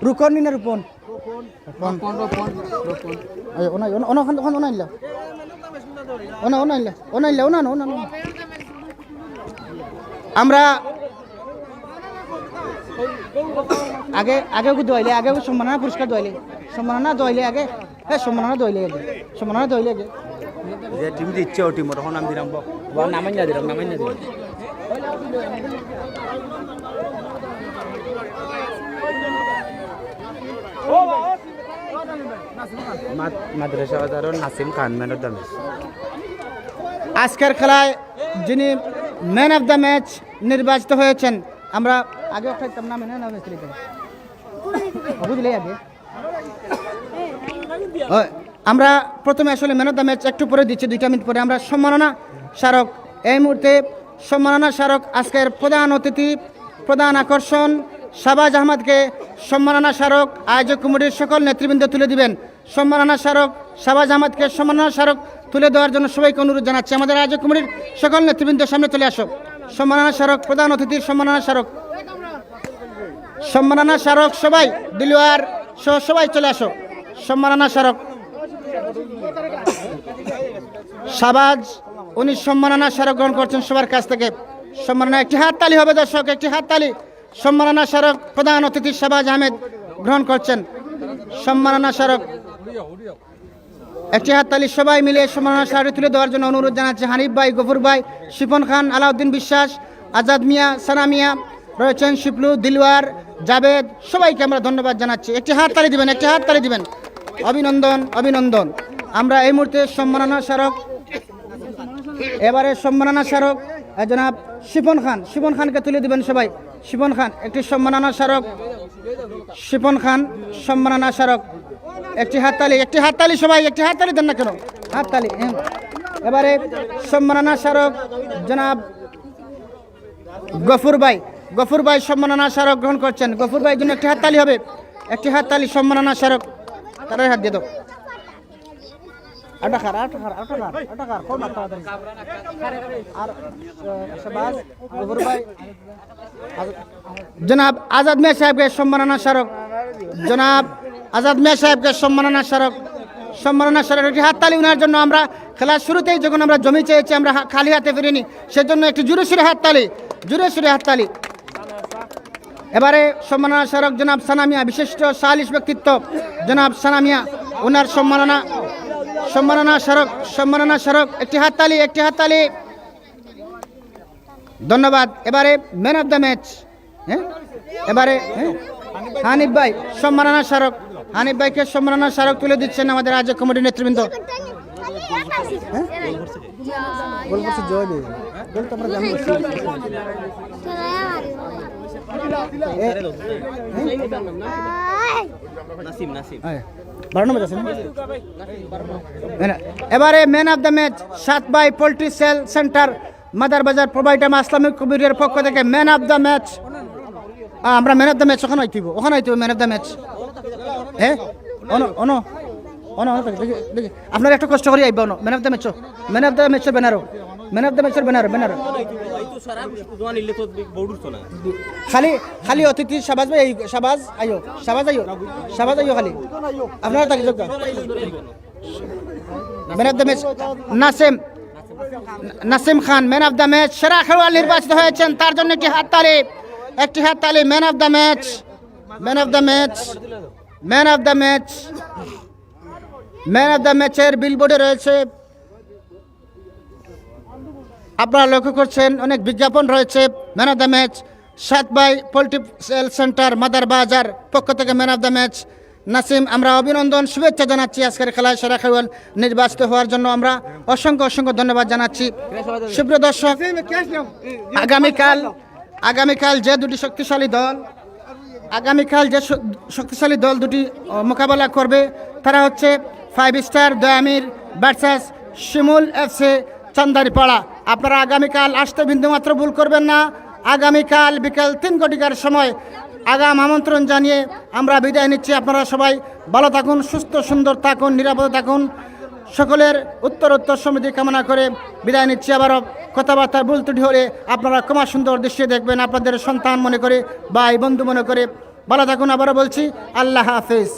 রুকন নিনা রূপন আমরা আগে আগে দোয়াইলে আগে সম্মাননা পুরস্কার দোয়াইলে সম্মাননা দোয়াইলে আগে হ্যাঁ সম্মাননা দোয়াইলে আগে সম্মাননা দোয়াইলে আগে যে টিম দিচ্ছে ও টিম তখন নাম দিলাম নামাইনা দিলাম মাদ্রাসা বাজার নাসিম খান ম্যান অফ দ্য ম্যাচ। আজকের খেলায় যিনি ম্যান অফ দ্য ম্যাচ নির্বাচিত হয়েছেন, আমরা আগে খাইতাম না ম্যান অফ দ্য ম্যাচ বুঝলে আগে আমরা প্রথমে আসলে ম্যান অফ দ্য ম্যাচ একটু পরে দিচ্ছি, 2 মিনিট পরে আমরা সম্মাননা স্মারক এই মুহূর্তে সম্মাননা স্মারক আজকের প্রধান অতিথি প্রধান আকর্ষণ শাহবাজ আহমদকে সম্মাননা স্মারক আয়োজক কমিটির সকল নেতৃবৃন্দ তুলে দিবেন। সম্মাননা স্মারক শাহবাজ আহমদকে সম্মাননা স্মারক তুলে দেওয়ার জন্য সবাইকে অনুরোধ জানাচ্ছি। আমাদের আয়োজক কমিটির সকল নেতৃবৃন্দ সামনে চলে আসো। সম্মাননা স্মারক প্রধান অতিথির সম্মাননা স্মারক, সম্মাননা স্মারক সবাই দিলওয়ার সহ সবাই চলে আসো। সম্মাননা স্মারক শাহবাজ উনি সম্মাননা স্মারক গ্রহণ করছেন সবার কাছ থেকে। সম্মাননা একটি হাততালি হবে দর্শক, একটি হাততালি। সম্মাননা স্মারক প্রধান অতিথি শাহবাজ আহমেদ গ্রহণ করছেন। সম্মাননা স্মারক একটি হাততালি সবাই মিলে সম্মাননা স্মারক তুলে দেওয়ার জন্য অনুরোধ জানাচ্ছে। হানিফ ভাই, গফুর ভাই, শিপন খান, আলাউদ্দিন বিশ্বাস, আজাদ মিয়া, সানা মিয়া রয়েছেন, শিপলু, দিলওয়ার, জাবেদ, সবাইকে আমরা ধন্যবাদ জানাচ্ছি। একটি হাততালি দিবেন, একটি হাততালি দিবেন। অভিনন্দন, অভিনন্দন। আমরা এই মুহূর্তে সম্মাননা স্মারক, এবারে সম্মাননা স্মারক জনাব শিপন খান, শিপন খানকে তুলে দিবেন সবাই। শিপন খান একটি সম্মাননা স্মারক, শিপন খান সম্মাননা স্মারক। একটি হাততালি, একটি হাততালি সবাই, একটি হাততালি দেন না কেন, হাততালি। এবারে সম্মাননা স্মারক জনাব গফুর ভাই, গফুর ভাই সম্মাননা স্মারক গ্রহণ করছেন। গফুর ভাইয়ের জন্য একটি হাততালি হবে, একটি হাততালি। সম্মাননা স্মারক তারাই হাত দিয়ে দাও। জনাব আজাদ মিয়া সাহেবকে সম্মাননা স্মারক, জনাব আজাদ মিয়া সাহেবকে সম্মাননা স্মারক, সম্মাননা স্মারক। একটি হাততালি ওনার জন্য। আমরা খেলার শুরুতেই যখন আমরা জমি চেয়েছি আমরা খালি হাতে ফিরিনি, সেজন্য একটি জোরে সুরে হাততালি, জোরে সুরে হাততালি। এবারে সম্মাননা স্মারক জনাব সানা মিয়া, বিশিষ্ট সালিশ ব্যক্তিত্ব জনাব সানা মিয়া, ওনার সম্মাননা, সম্মাননা স্মারক, সম্মাননা স্মারক। একটি হাততালি, একটি হাততালি, ধন্যবাদ। এবারে ম্যান অফ দ্য ম্যাচ, হ্যাঁ এবারে হানিফ ভাই সম্মাননা স্মারক, হানিফ ভাইকে সম্মাননা স্মারক তুলে দিচ্ছেন আমাদের আয়োজক কমিটির নেতৃবৃন্দ। এবারে man of the match 7 by poultry sale centre Madar Bazar provider Islamic কমিটির পক্ষ থেকে ম্যান অফ দ্য ম্যাচ। আমরা ম্যান অফ দ্য ম্যাচ ওখানে হইতেইব, ওখানে হইতেইব ম্যান অফ দ্য ম্যাচ। হ্যাঁ দেখি আপনারা একটু কষ্ট করে আইব। Man of the match, man of the ম্যাচের ব্যানারও, ম্যান অফ দ্য ম্যাচের ব্যানার, ব্যানার খালি খালি অতিথি শাহবাজ ভাই, শাহবাজ আইও, শাহবাজ আইও, শাহবাজ আইও খালি আপনারা তাকে যোগ্য। Man of the match Nasim, Nasim Khan man of the match, সেরা খেলোয়াড় নির্বাচিত হয়েছেন, তার জন্য একটি হাততালি, একটি হাততালি। Man of the match, man of the match, man of the match. Man of the ম্যাচের বিলবোর্ডে রয়েছে, আপনারা লক্ষ্য করছেন অনেক বিজ্ঞাপন রয়েছে। Man of the match 7 by poultry sale centre Madar Bazar পক্ষ থেকে man of the match Nasim. আমরা অভিনন্দন, শুভেচ্ছা জানাচ্ছি আজকের খেলায় সেরা খেলোয়াড় নির্বাচিত হওয়ার জন্য। আমরা অসংখ্য অসংখ্য ধন্যবাদ জানাচ্ছি। সুপ্রিয় দর্শক, আগামীকাল যে দুটি শক্তিশালী দল, আগামীকাল যে শক্তিশালী দল দুটি মোকাবেলা করবে তারা হচ্ছে 5 স্টার দয়ামির ভার্সাস শিমুল এফসি চান্দারিপাড়া। আপনারা আগামীকাল আসতে বিন্দুমাত্র ভুল করবেন না। আগামীকাল বিকেল 3 ঘটিকার সময় আগাম আমন্ত্রণ জানিয়ে আমরা বিদায় নিচ্ছি। আপনারা সবাই ভালো থাকুন, সুস্থ সুন্দর থাকুন, নিরাপদে থাকুন। সকলের উত্তরোত্তর সমৃদ্ধি কামনা করে বিদায় নিচ্ছি। আবারও কথাবার্তার ভুল ত্রুটি হলে আপনারা ক্ষমা সুন্দর দৃষ্টি দেখবেন, আপনাদের সন্তান মনে করে, ভাই বন্ধু মনে করে। ভালো থাকুন, আবারও বলছি আল্লাহ হাফেজ।